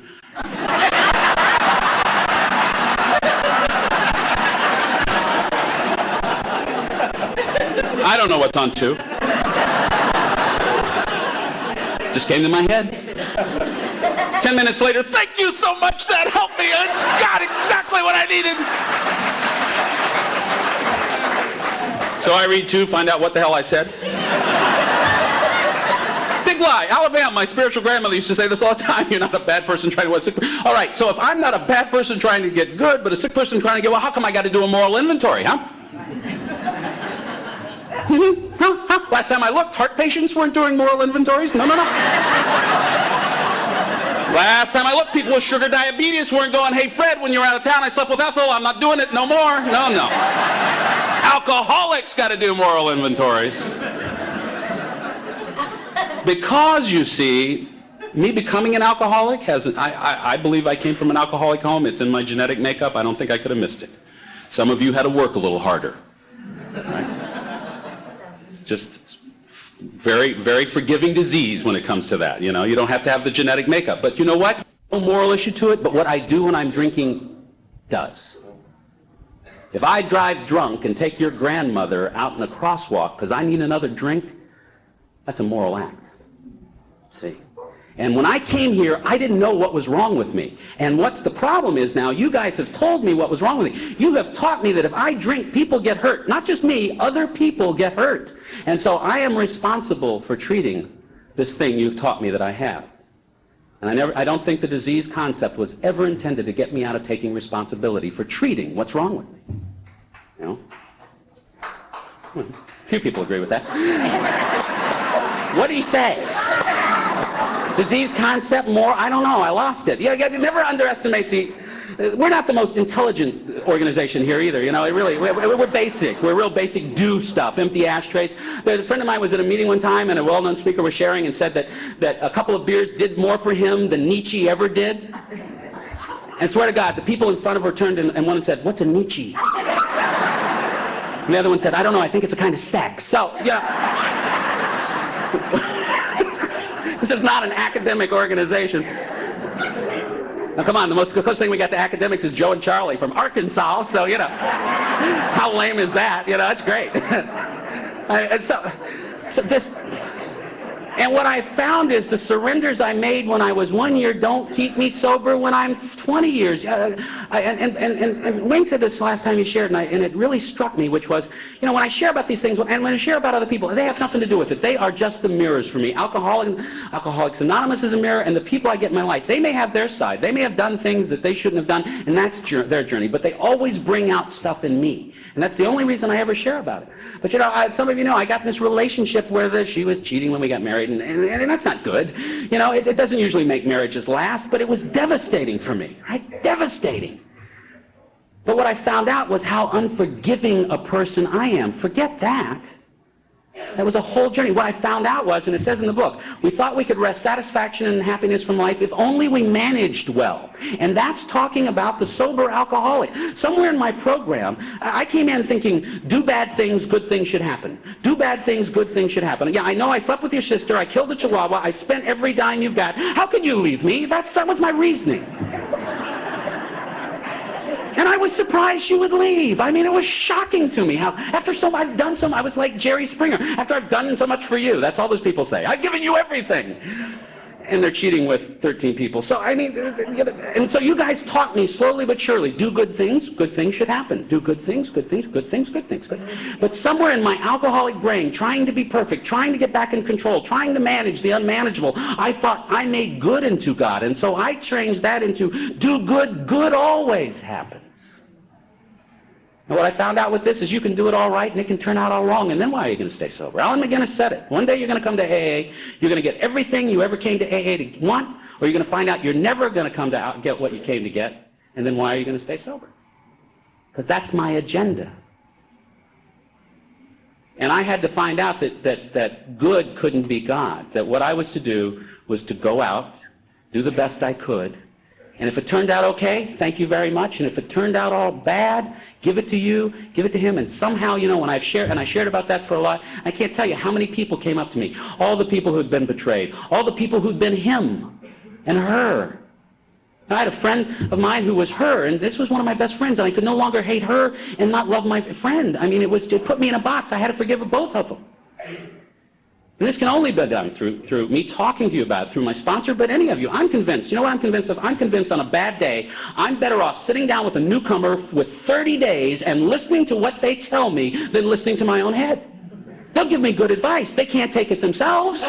I don't know what's on 2. Just came to my head. 10 minutes later, "Thank you so much, that helped me. I got exactly what I needed." So I read 2, find out what the hell I said. Big lie. Alabama, my spiritual grandmother used to say this all the time. You're not a bad person trying to get sick. All right, so if I'm not a bad person trying to get good, but a sick person trying to get well, how come I got to do a moral inventory, huh? Huh? Last time I looked, heart patients weren't doing moral inventories. No. Last time I looked, people with sugar diabetes weren't going, "Hey, Fred, when you were out of town, I slept with Ethel. I'm not doing it no more." No. Alcoholics got to do moral inventories. Because, you see, me becoming an alcoholic I believe I came from an alcoholic home. It's in my genetic makeup. I don't think I could have missed it. Some of you had to work a little harder. Right? just very, very forgiving disease when it comes to that. You know, you don't have to have the genetic makeup. But you know what? No moral issue to it, but what I do when I'm drinking does. If I drive drunk and take your grandmother out in a crosswalk because I need another drink, that's a moral act. See? And when I came here, I didn't know what was wrong with me. And what's the problem is now, you guys have told me what was wrong with me. You have taught me that if I drink, people get hurt. Not just me, other people get hurt. And so I am responsible for treating this thing you've taught me that I have. And I don't think the disease concept was ever intended to get me out of taking responsibility for treating what's wrong with me. You know? A few people agree with that. What do you say? Disease concept, more? I don't know. I lost it. You never underestimate the... We're not the most intelligent organization here either. You know, we're basic. We're real basic do stuff, empty ashtrays. A friend of mine was at a meeting one time, and a well-known speaker was sharing and said that a couple of beers did more for him than Nietzsche ever did. And swear to God, the people in front of her turned and one said, "What's a Nietzsche?" And the other one said, "I don't know. I think it's a kind of sex." So, yeah. This is not an academic organization. Now, come on, the most close thing we got to academics is Joe and Charlie from Arkansas, so, you know, how lame is that? You know, that's great. And what I found is the surrenders I made when I was 1 year don't keep me sober when I'm 20 years. And Wayne said this last time he shared, and it really struck me, which was, you know, when I share about these things, and when I share about other people, they have nothing to do with it. They are just the mirrors for me. Alcoholics Anonymous is a mirror, and the people I get in my life, they may have their side. They may have done things that they shouldn't have done, and that's their journey. But they always bring out stuff in me. And that's the only reason I ever share about it. But, you know, some of you know I got in this relationship where she was cheating when we got married, and that's not good. You know, it doesn't usually make marriages last, but it was devastating for me, right? Devastating. But what I found out was how unforgiving a person I am. Forget that. That was a whole journey. What I found out was, and it says in the book, we thought we could wrest satisfaction and happiness from life if only we managed well. And that's talking about the sober alcoholic. Somewhere in my program, I came in thinking, do bad things, good things should happen. Do bad things, good things should happen. Yeah, I know I slept with your sister, I killed a chihuahua, I spent every dime you've got. How could you leave me? That was my reasoning. And I was surprised she would leave. I mean, it was shocking to me how after I've done I was like Jerry Springer. After I've done so much for you, that's all those people say. I've given you everything. And they're cheating with 13 people. So, I mean, and so you guys taught me slowly but surely, do good things should happen. Do good things, good things, good things, good things. But somewhere in my alcoholic brain, trying to be perfect, trying to get back in control, trying to manage the unmanageable, I thought I made good into God. And so I changed that into do good, good always happens. And what I found out with this is you can do it all right and it can turn out all wrong, and then why are you going to stay sober? Alan McGinnis said it. One day you're going to come to AA, you're going to get everything you ever came to AA to want, or you're going to find out you're never going to come to get what you came to get, and then why are you going to stay sober? Because that's my agenda. And I had to find out that good couldn't be God, that what I was to do was to go out, do the best I could, and if it turned out okay, thank you very much. And if it turned out all bad, give it to you, give it to him. And somehow, you know, when I shared about that for a lot, I can't tell you how many people came up to me. All the people who'd been betrayed. All the people who'd been him and her. I had a friend of mine who was her, and this was one of my best friends, and I could no longer hate her and not love my friend. I mean, it put me in a box. I had to forgive both of them. And this can only be done through me talking to you about it, through my sponsor, but any of you. I'm convinced. You know what I'm convinced of? I'm convinced on a bad day, I'm better off sitting down with a newcomer with 30 days and listening to what they tell me than listening to my own head. They'll give me good advice. They can't take it themselves.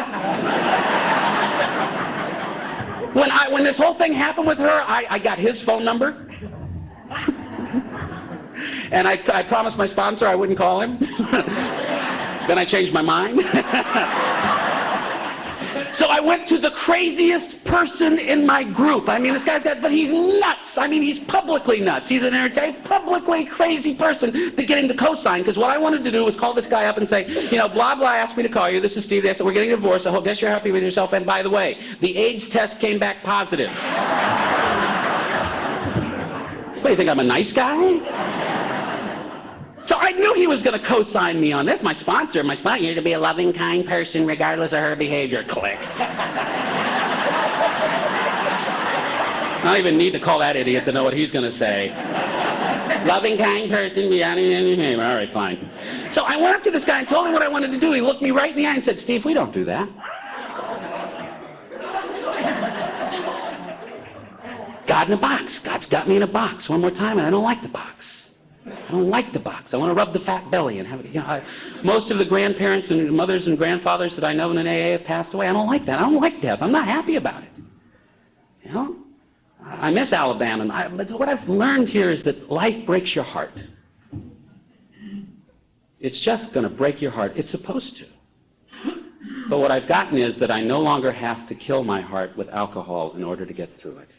When this whole thing happened with her, I got his phone number. And I promised my sponsor I wouldn't call him. Then I changed my mind. So I went to the craziest person in my group. I mean, this guy's but he's nuts. I mean, he's publicly nuts. He's an publicly crazy person to get him to co-sign, because what I wanted to do was call this guy up and say, you know, blah, blah, asked me to call you. This is Steve. They said, we're getting a divorce. I guess you're happy with yourself. And by the way, the AIDS test came back positive. What, do you think I'm a nice guy? So I knew he was going to co-sign me on this. My sponsor, you're to be a loving, kind person regardless of her behavior. Click. I don't even need to call that idiot to know what he's going to say. Loving, kind person. All right, fine. So I went up to this guy and told him what I wanted to do. He looked me right in the eye and said, Steve, we don't do that. God in a box. God's got me in a box one more time, and I don't like the box. I don't like the box. I want to rub the fat belly and have it. Most of the grandparents and mothers and grandfathers that I know in an AA have passed away. I don't like that. I don't like death. I'm not happy about it. I miss Alabama. But what I've learned here is that life breaks your heart. It's just going to break your heart. It's supposed to. But what I've gotten is that I no longer have to kill my heart with alcohol in order to get through it.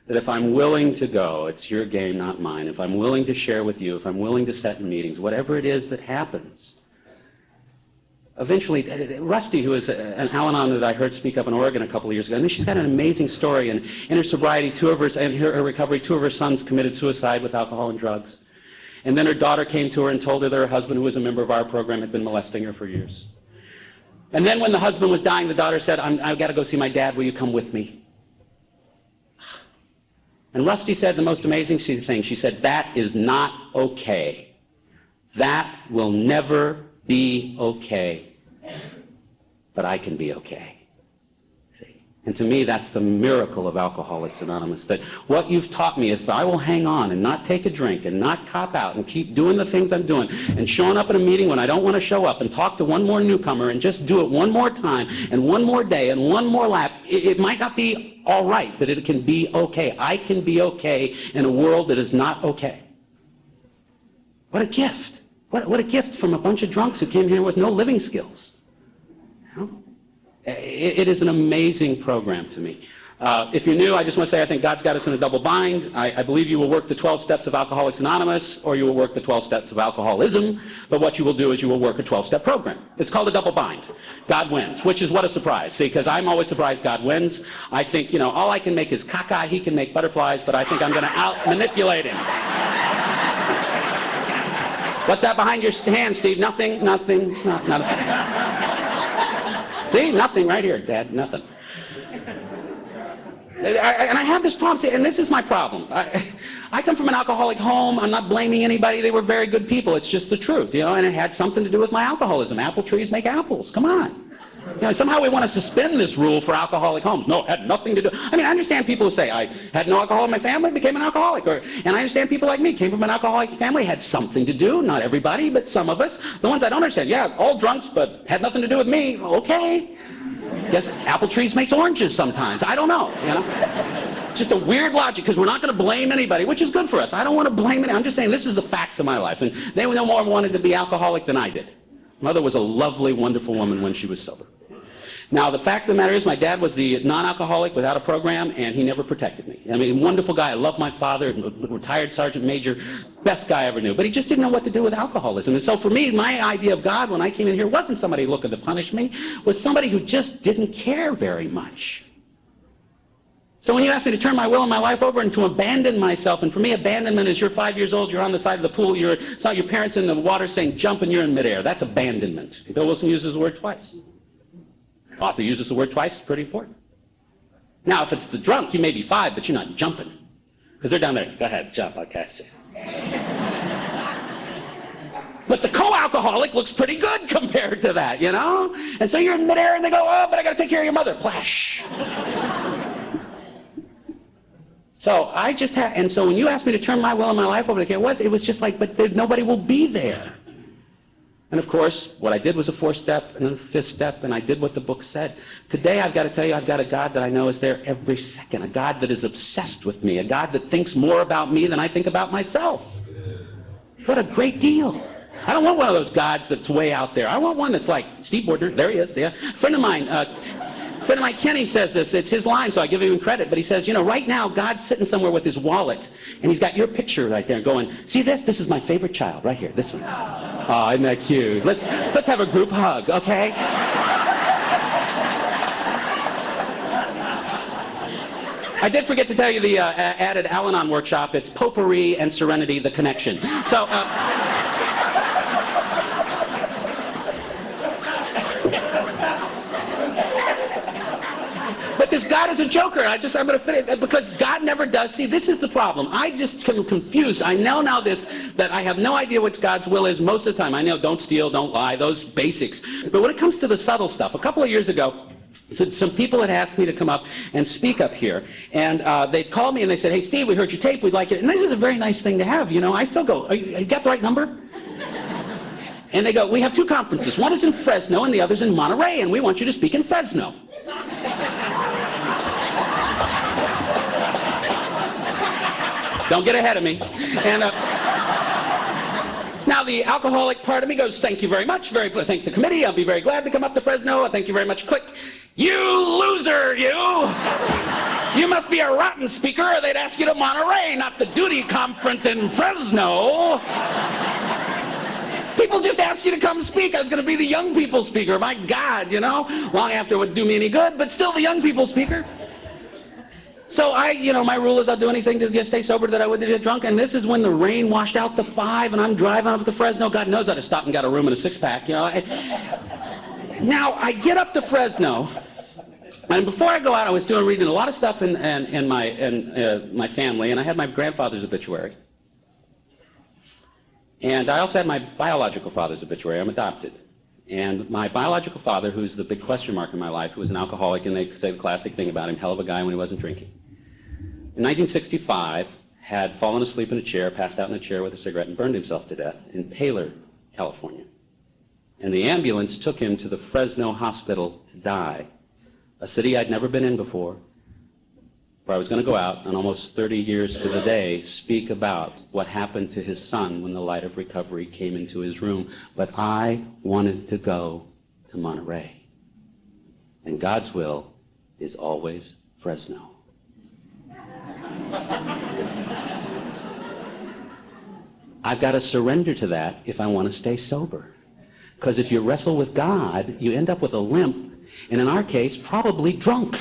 That if I'm willing to go, it's your game, not mine. If I'm willing to share with you, if I'm willing to set in meetings, whatever it is that happens, eventually, Rusty, who is an Al-Anon that I heard speak up in Oregon a couple of years ago, and she's got an amazing story. And in her sobriety, her recovery, two of her sons committed suicide with alcohol and drugs. And then her daughter came to her and told her that her husband, who was a member of our program, had been molesting her for years. And then when the husband was dying, the daughter said, I've got to go see my dad. Will you come with me? And Rusty said the most amazing thing. She said, that is not okay. That will never be okay. But I can be okay. See? And to me, that's the miracle of Alcoholics Anonymous, that what you've taught me, if I will hang on and not take a drink and not cop out and keep doing the things I'm doing and showing up at a meeting when I don't want to show up and talk to one more newcomer and just do it one more time and one more day and one more lap, it might not be all right, but it can be okay. I can be okay in a world that is not okay. What a gift. What a gift from a bunch of drunks who came here with no living skills. It is an amazing program to me. If you're new, I just want to say I think God's got us in a double bind. I believe you will work the 12 steps of Alcoholics Anonymous, or you will work the 12 steps of alcoholism, but what you will do is you will work a 12-step program. It's called a double bind. God wins, which is what a surprise. See, because I'm always surprised God wins. I think, all I can make is caca, he can make butterflies, but I think I'm going to out-manipulate him. What's that behind your hand, Steve? Nothing. See, nothing right here, Dad, nothing. And I have this problem, and this is my problem. I come from an alcoholic home. I'm not blaming anybody. They were very good people. It's just the truth, and it had something to do with my alcoholism. Apple trees make apples. Come on. Somehow we want to suspend this rule for alcoholic homes. No, it had nothing to do. I understand people who say, I had no alcohol in my family, became an alcoholic. And I understand people like me, came from an alcoholic family, had something to do. Not everybody, but some of us. The ones I don't understand, yeah, all drunks, but had nothing to do with me. Okay. Guess apple trees makes oranges sometimes. I don't know, Just a weird logic, because we're not going to blame anybody, which is good for us. I don't want to blame anybody. I'm just saying this is the facts of my life. And they no more wanted to be alcoholic than I did. Mother was a lovely, wonderful woman when she was sober. Now, the fact of the matter is my dad was the non-alcoholic without a program, and he never protected me. Wonderful guy. I love my father, retired sergeant major, best guy I ever knew. But he just didn't know what to do with alcoholism. And so for me, my idea of God when I came in here wasn't somebody looking to punish me, was somebody who just didn't care very much. So when you ask me to turn my will and my life over and to abandon myself, and for me, abandonment is you're 5 years old, you're on the side of the pool, your parents in the water saying jump and you're in midair. That's abandonment. Bill Wilson uses the word twice. Author uses the word twice, it's pretty important. Now, if it's the drunk, you may be 5, but you're not jumping. Because they're down there, go ahead, jump, I'll catch you. But the co-alcoholic looks pretty good compared to that, And so you're in midair and they go, oh, but I got to take care of your mother. Plash. So I just had, and so when you asked me to turn my will and my life over to care, it was just like, but nobody will be there. And of course, what I did was a 4th step and then a 5th step, and I did what the book said. Today, I've got to tell you, I've got a God that I know is there every second, a God that is obsessed with me, a God that thinks more about me than I think about myself. What a great deal. I don't want one of those gods that's way out there. I want one that's like Steve Bordner. There he is. Yeah. A friend of mine, Kenny, says this. It's his line, so I give him credit. But he says, right now, God's sitting somewhere with his wallet, and he's got your picture right there going, see this? This is my favorite child right here, this one. Oh, isn't that cute? Let's have a group hug, okay? I did forget to tell you the added Al-Anon workshop. It's Potpourri and Serenity, the Connection. So, But this God is a joker. I'm going to finish because God never does. See, this is the problem. I just am confused. I know now that I have no idea what God's will is most of the time. I know don't steal, don't lie, those basics. But when it comes to the subtle stuff, a couple of years ago, so some people had asked me to come up and speak up here. And they called me and they said, hey, Steve, we heard your tape. We'd like it. And this is a very nice thing to have. You know, I still go, you got the right number? And they go, we have two conferences. One is in Fresno and the other's in Monterey. And we want you to speak in Fresno. Don't get ahead of me. And now the alcoholic part of me goes, thank you very much. Thank the committee. I'll be very glad to come up to Fresno. Thank you very much. Click. You loser, you. You must be a rotten speaker or they'd ask you to Monterey, not the duty conference in Fresno. People just asked you to come speak. I was going to be the young people speaker. My God, you know. Long after it would do me any good, but still the young people speaker. So my rule is I'll do anything to stay sober that I wouldn't get drunk. And this is when the rain washed out the 5 and I'm driving up to Fresno. God knows I'd have stopped and got a room and a 6-pack, you know. Now, I get up to Fresno, and before I go out, I was reading a lot of stuff in my family, and I had my grandfather's obituary. And I also had my biological father's obituary. I'm adopted. And my biological father, who's the big question mark in my life, who was an alcoholic, and they say the classic thing about him, hell of a guy when he wasn't drinking. In 1965, had fallen asleep in a chair, passed out in a chair with a cigarette, and burned himself to death in Paler, California. And the ambulance took him to the Fresno hospital to die, a city I'd never been in before, where I was going to go out and almost 30 years to the day speak about what happened to his son when the light of recovery came into his room. But I wanted to go to Monterey. And God's will is always Fresno. I've got to surrender to that if I want to stay sober. Because if you wrestle with God, you end up with a limp, and in our case, probably drunk.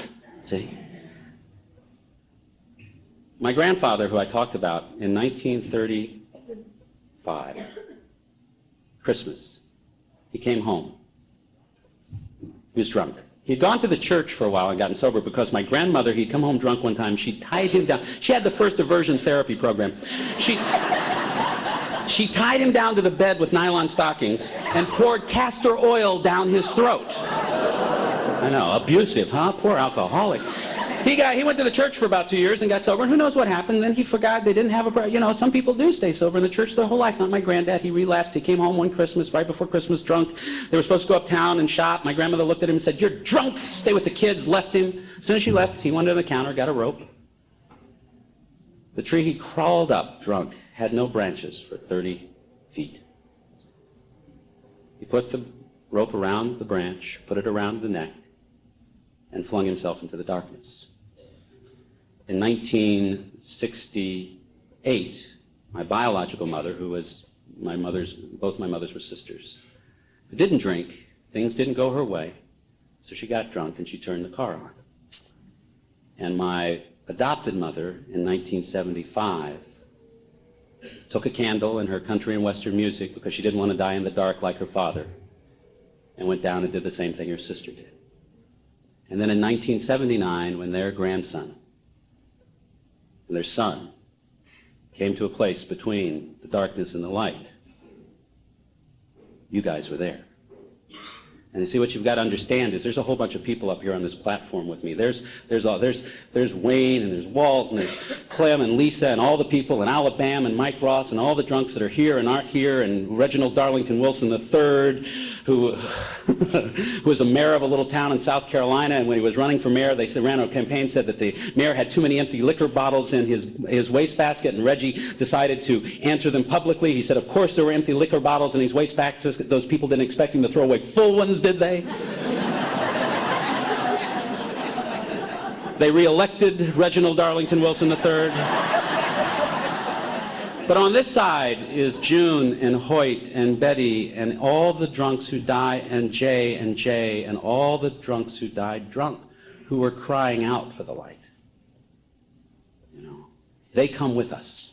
See? My grandfather, who I talked about, in 1935, Christmas, he came home. He was drunk. He'd gone to the church for a while and gotten sober because my grandmother, he'd come home drunk one time. She tied him down. She had the first aversion therapy program. She tied him down to the bed with nylon stockings and poured castor oil down his throat. I know, abusive, huh? Poor alcoholic. He went to the church for about 2 years and got sober, and who knows what happened. Then he forgot they didn't have some people do stay sober in the church their whole life. Not my granddad. He relapsed. He came home one Christmas, right before Christmas, drunk. They were supposed to go uptown and shop. My grandmother looked at him and said, you're drunk. Stay with the kids. Left him. As soon as she left, he went to the counter, got a rope. The tree he crawled up, drunk, had no branches for 30 feet. He put the rope around the branch, put it around the neck, and flung himself into the darkness. In 1968, my biological mother, who was both my mothers were sisters, who didn't drink, things didn't go her way, so she got drunk and she turned the car on. And my adopted mother, in 1975, took a candle in her country and western music because she didn't want to die in the dark like her father, and went down and did the same thing her sister did. And then in 1979, when their grandson and their son came to a place between the darkness and the light, you guys were there. And you see, what you've got to understand is there's a whole bunch of people up here on this platform with me. There's Wayne, and there's Walt, and there's Clem and Lisa, and all the people in Alabama, and Mike Ross, and all the drunks that are here and aren't here, and Reginald Darlington Wilson III, who was a mayor of a little town in South Carolina, and when he was running for mayor, they ran a campaign, said that the mayor had too many empty liquor bottles in his wastebasket, and Reggie decided to answer them publicly. He said, of course there were empty liquor bottles in his wastebasket. Those people didn't expect him to throw away full ones, did they? They re-elected Reginald Darlington Wilson III. But on this side is June and Hoyt and Betty and all the drunks who died, and Jay and all the drunks who died drunk, who were crying out for the light. You know, they come with us.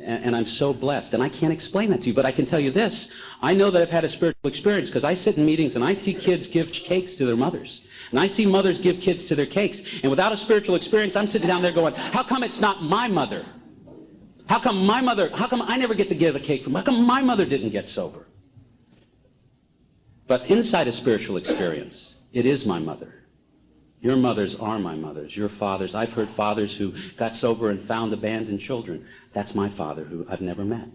and I'm so blessed. And I can't explain that to you, but I can tell you this. I know that I've had a spiritual experience because I sit in meetings and I see kids give cakes to their mothers. And I see mothers give kids to their cakes. And without a spiritual experience, I'm sitting down there going, how come it's not my mother? How come I never get to give a cake from? How come my mother didn't get sober? But inside a spiritual experience, it is my mother. Your mothers are my mothers. Your fathers. I've heard fathers who got sober and found abandoned children. That's my father who I've never met.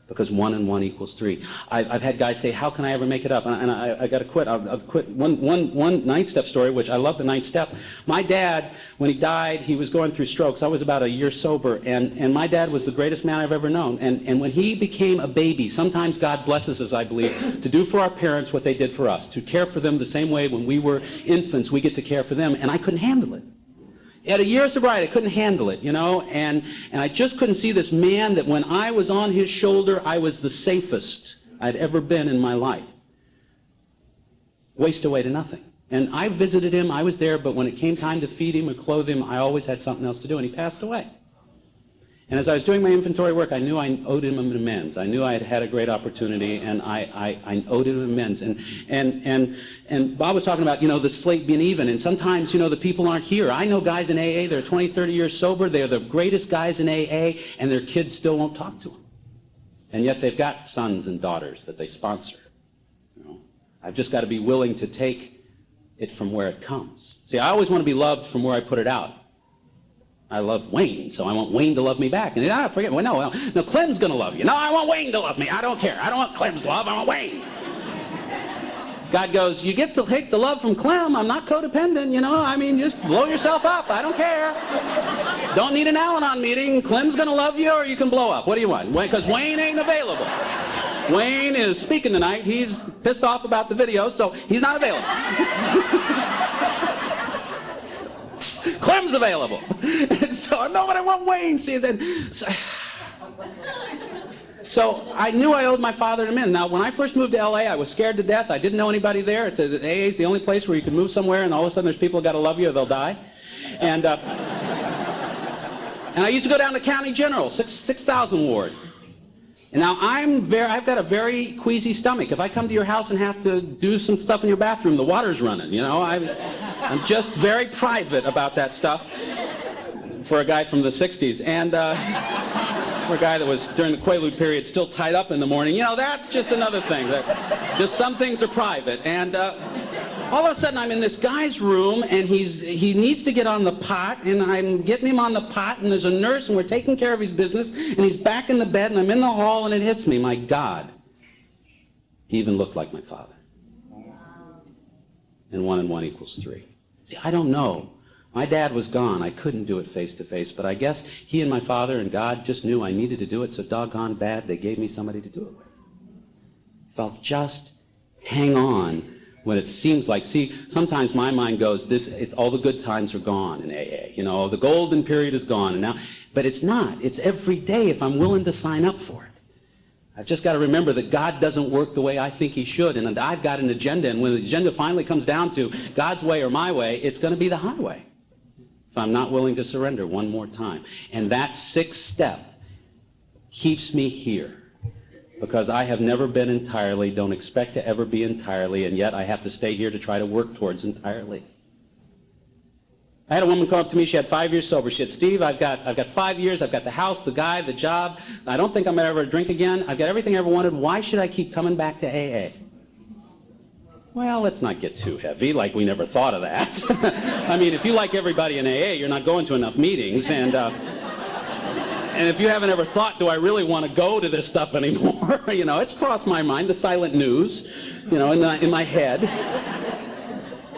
Because 1 and 1 equals 3. I've had guys say, how can I ever make it up? And I got to quit. I'll quit. One ninth-step story, which I love the ninth step. My dad, when he died, he was going through strokes. I was about a year sober, and my dad was the greatest man I've ever known. And when he became a baby, sometimes God blesses us, I believe, to do for our parents what they did for us, to care for them the same way when we were infants, we get to care for them, and I couldn't handle it. At a year of sobriety, I couldn't handle it, and I just couldn't see this man that when I was on his shoulder, I was the safest I'd ever been in my life. Waste away to nothing. And I visited him, I was there, but when it came time to feed him or clothe him, I always had something else to do, and he passed away. And as I was doing my inventory work, I knew I owed him an amends. I knew I had had a great opportunity, and I owed him amends. And Bob was talking about, the slate being even, and sometimes, the people aren't here. I know guys in AA, they're 20, 30 years sober, they're the greatest guys in AA, and their kids still won't talk to them. And yet they've got sons and daughters that they sponsor. I've just got to be willing to take it from where it comes. See, I always want to be loved from where I put it out. I love Wayne, so I want Wayne to love me back. And forget, well, no, Clem's going to love you. No, I want Wayne to love me. I don't care. I don't want Clem's love. I want Wayne. God goes, you get to take the love from Clem. I'm not codependent, just blow yourself up. I don't care. Don't need an Al-Anon meeting. Clem's going to love you, or you can blow up. What do you want? Because Wayne ain't available. Wayne is speaking tonight. He's pissed off about the video, so he's not available. Clem's available. And so, no, but I want Wayne. See, so I knew I owed my father an amends. Now, when I first moved to L.A., I was scared to death. I didn't know anybody there. AA is the only place where you can move somewhere, and all of a sudden there's people who got to love you or they'll die. And I used to go down to County General, 6,000 Ward. And now I've got a very queasy stomach. If I come to your house and have to do some stuff in your bathroom, the water's running, I'm just very private about that stuff for a guy from the 60s. And for a guy that was, during the Quaalude period, still tied up in the morning, that's just another thing. Just some things are private. And all of a sudden I'm in this guy's room, and he needs to get on the pot, and I'm getting him on the pot, and there's a nurse, and we're taking care of his business, and he's back in the bed, and I'm in the hall, and it hits me. My God, he even looked like my father. And 1 and 1 equals 3. See, I don't know. My dad was gone. I couldn't do it face to face, but I guess he and my father and God just knew I needed to do it, so doggone bad they gave me somebody to do it with. Felt just hang on when it seems like, see, sometimes my mind goes, all the good times are gone in AA. The golden period is gone, and now, but it's not. It's every day if I'm willing to sign up for it. I've just got to remember that God doesn't work the way I think he should, and I've got an agenda, and when the agenda finally comes down to God's way or my way, it's going to be the highway if I'm not willing to surrender one more time. And that 6th step keeps me here, because I have never been entirely, don't expect to ever be entirely, and yet I have to stay here to try to work towards entirely. I had a woman come up to me, she had 5 years sober. She said, Steve, I've got 5 years, I've got the house, the guy, the job. I don't think I'm going to ever drink again. I've got everything I ever wanted. Why should I keep coming back to AA? Well, let's not get too heavy, like we never thought of that. I mean, if you like everybody in AA, you're not going to enough meetings, and if you haven't ever thought, do I really want to go to this stuff anymore? It's crossed my mind, the silent news, in my head.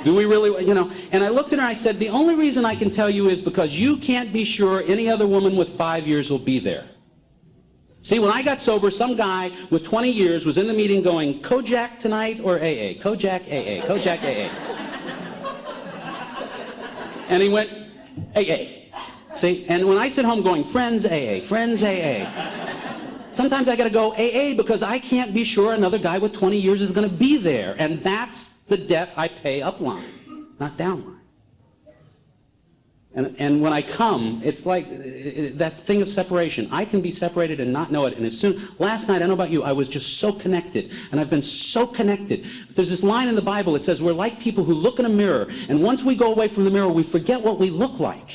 Do we really, and I looked at her and I said, the only reason I can tell you is because you can't be sure any other woman with 5 years will be there. See, when I got sober, some guy with 20 years was in the meeting going, Kojak tonight or AA? Kojak, AA, Kojak, AA. And he went, AA. See, and when I sit home going, friends, AA, friends, AA. Sometimes I got to go AA because I can't be sure another guy with 20 years is going to be there. And that's the debt I pay upline, not downline. And when I come, it's like that thing of separation. I can be separated and not know it. And last night, I don't know about you, I was just so connected. And I've been so connected. There's this line in the Bible. It says we're like people who look in a mirror. And once we go away from the mirror, we forget what we look like.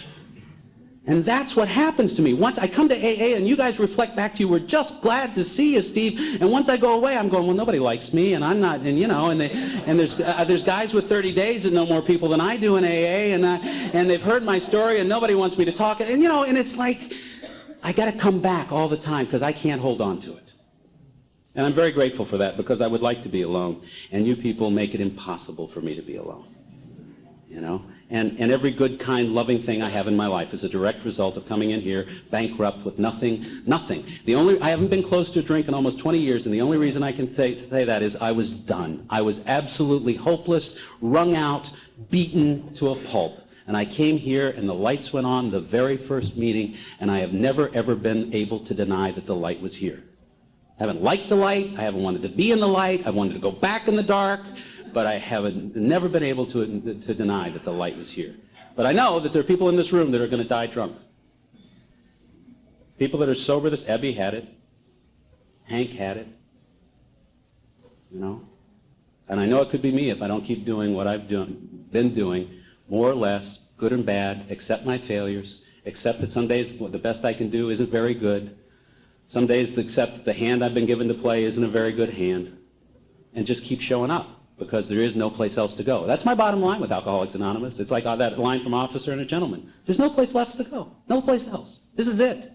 And that's what happens to me. Once I come to AA and you guys reflect back to you, we're just glad to see you, Steve. And once I go away, I'm going, well, nobody likes me, and I'm not, and you know, and there's guys with 30 days that know more people than I do in AA, and they've heard my story, and nobody wants me to talk. And you know, and it's like I got to come back all the time because I can't hold on to it. And I'm very grateful for that because I would like to be alone, and you people make it impossible for me to be alone. You know? And every good, kind, loving thing I have in my life is a direct result of coming in here bankrupt with nothing. I haven't been close to a drink in almost 20 years, and the only reason I can say that is I was done. I was absolutely hopeless, wrung out, beaten to a pulp. And I came here, and the lights went on the very first meeting, and I have never, ever been able to deny that the light was here. I haven't liked the light. I haven't wanted to be in the light. I wanted to go back in the dark. But I haven't never been able to deny that the light was here. But I know that there are people in this room that are going to die drunk. People that are sober. Abby had it. Hank had it. You know? And I know it could be me if I don't keep doing what I've been doing, more or less, good and bad, accept my failures, accept that some days the best I can do isn't very good. Some days accept that the hand I've been given to play isn't a very good hand. And just keep showing up. Because there is no place else to go. That's my bottom line with Alcoholics Anonymous. It's like that line from Officer and a Gentleman. There's no place left to go. No place else. This is it.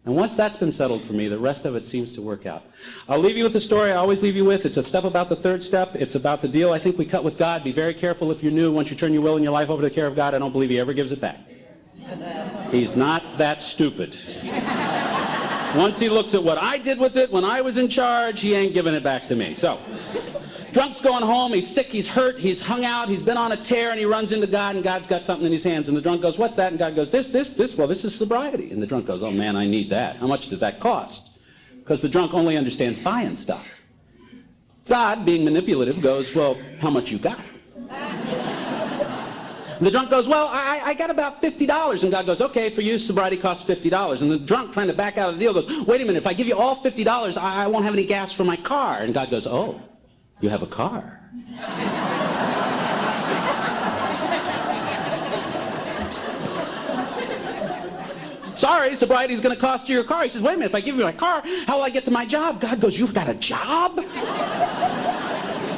And once that's been settled for me, the rest of it seems to work out. I'll leave you with the story I always leave you with. It's a step about the third step. It's about the deal I think we cut with God. Be very careful if you're new. Once you turn your will and your life over to the care of God, I don't believe he ever gives it back. He's not that stupid. Once he looks at what I did with it when I was in charge, he ain't giving it back to me. So, drunk's going home, he's sick, he's hurt, he's hung out, he's been on a tear, and he runs into God, and God's got something in his hands. And the drunk goes, what's that? And God goes, this. Well, this is sobriety. And the drunk goes, oh, man, I need that. How much does that cost? Because the drunk only understands buying stuff. God, being manipulative, goes, well, how much you got? And the drunk goes, well, I got about $50. And God goes, okay, for you, sobriety costs $50. And the drunk, trying to back out of the deal, goes, wait a minute, if I give you all $50, I won't have any gas for my car. And God goes, oh, you have a car. Sorry, sobriety's going to cost you your car. He says, wait a minute, if I give you my car, how will I get to my job? God goes, you've got a job?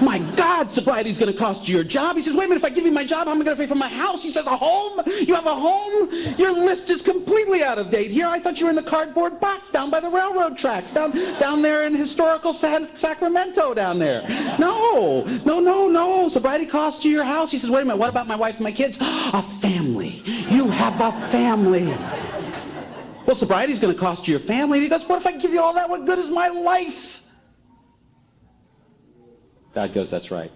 My God, sobriety's going to cost you your job. He says, wait a minute, if I give you my job, how am I going to pay for my house? He says, a home? You have a home? Your list is completely out of date. Here, I thought you were in the cardboard box down by the railroad tracks, down there in historical Sacramento down there. No. Sobriety costs you your house. He says, wait a minute, what about my wife and my kids? A family. You have a family. Well, sobriety's going to cost you your family. And he goes, what if I give you all that? What good is my life? God goes, that's right.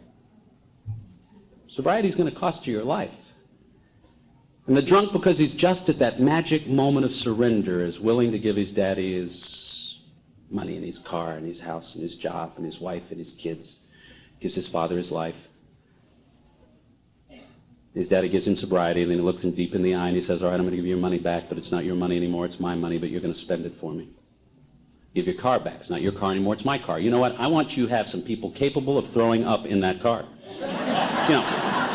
Sobriety's going to cost you your life. And the drunk, because he's just at that magic moment of surrender, is willing to give his daddy his money and his car and his house and his job and his wife and his kids. Gives his father his life. His daddy gives him sobriety, and then he looks him deep in the eye and he says, all right, I'm going to give you your money back, but it's not your money anymore, it's my money, but you're going to spend it for me. Give your car back. It's not your car anymore, it's my car. You know what? I want you to have some people capable of throwing up in that car. You know,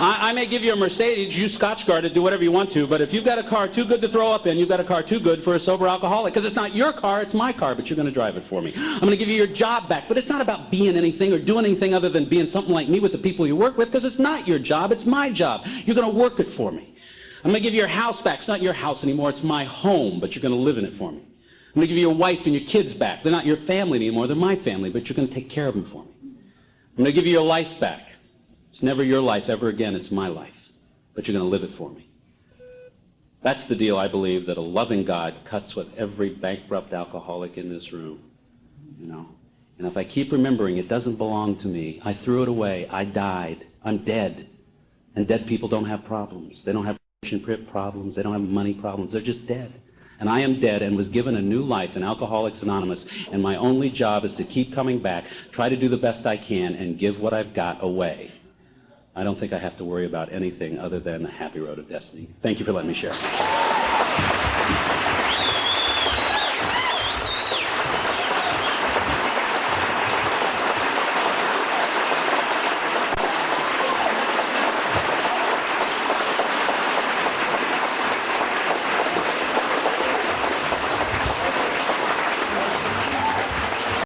I may give you a Mercedes, you Scotch Guard it, do whatever you want to, but if you've got a car too good to throw up in, you've got a car too good for a sober alcoholic, because it's not your car, it's my car, but you're going to drive it for me. I'm going to give you your job back, but it's not about being anything or doing anything other than being something like me with the people you work with, because it's not your job, it's my job. You're going to work it for me. I'm going to give you your house back. It's not your house anymore, it's my home, but you're going to live in it for me. I'm going to give you your wife and your kids back. They're not your family anymore, they're my family, but you're going to take care of them for me. I'm going to give you your life back. It's never your life ever again, it's my life. But you're going to live it for me. That's the deal I believe that a loving God cuts with every bankrupt alcoholic in this room. You know? And if I keep remembering it doesn't belong to me, I threw it away, I died, I'm dead. And dead people don't have problems. They don't have relationship problems, they don't have money problems, they're just dead. And I am dead and was given a new life in Alcoholics Anonymous, and my only job is to keep coming back, try to do the best I can, and give what I've got away. I don't think I have to worry about anything other than a happy road of destiny. Thank you for letting me share.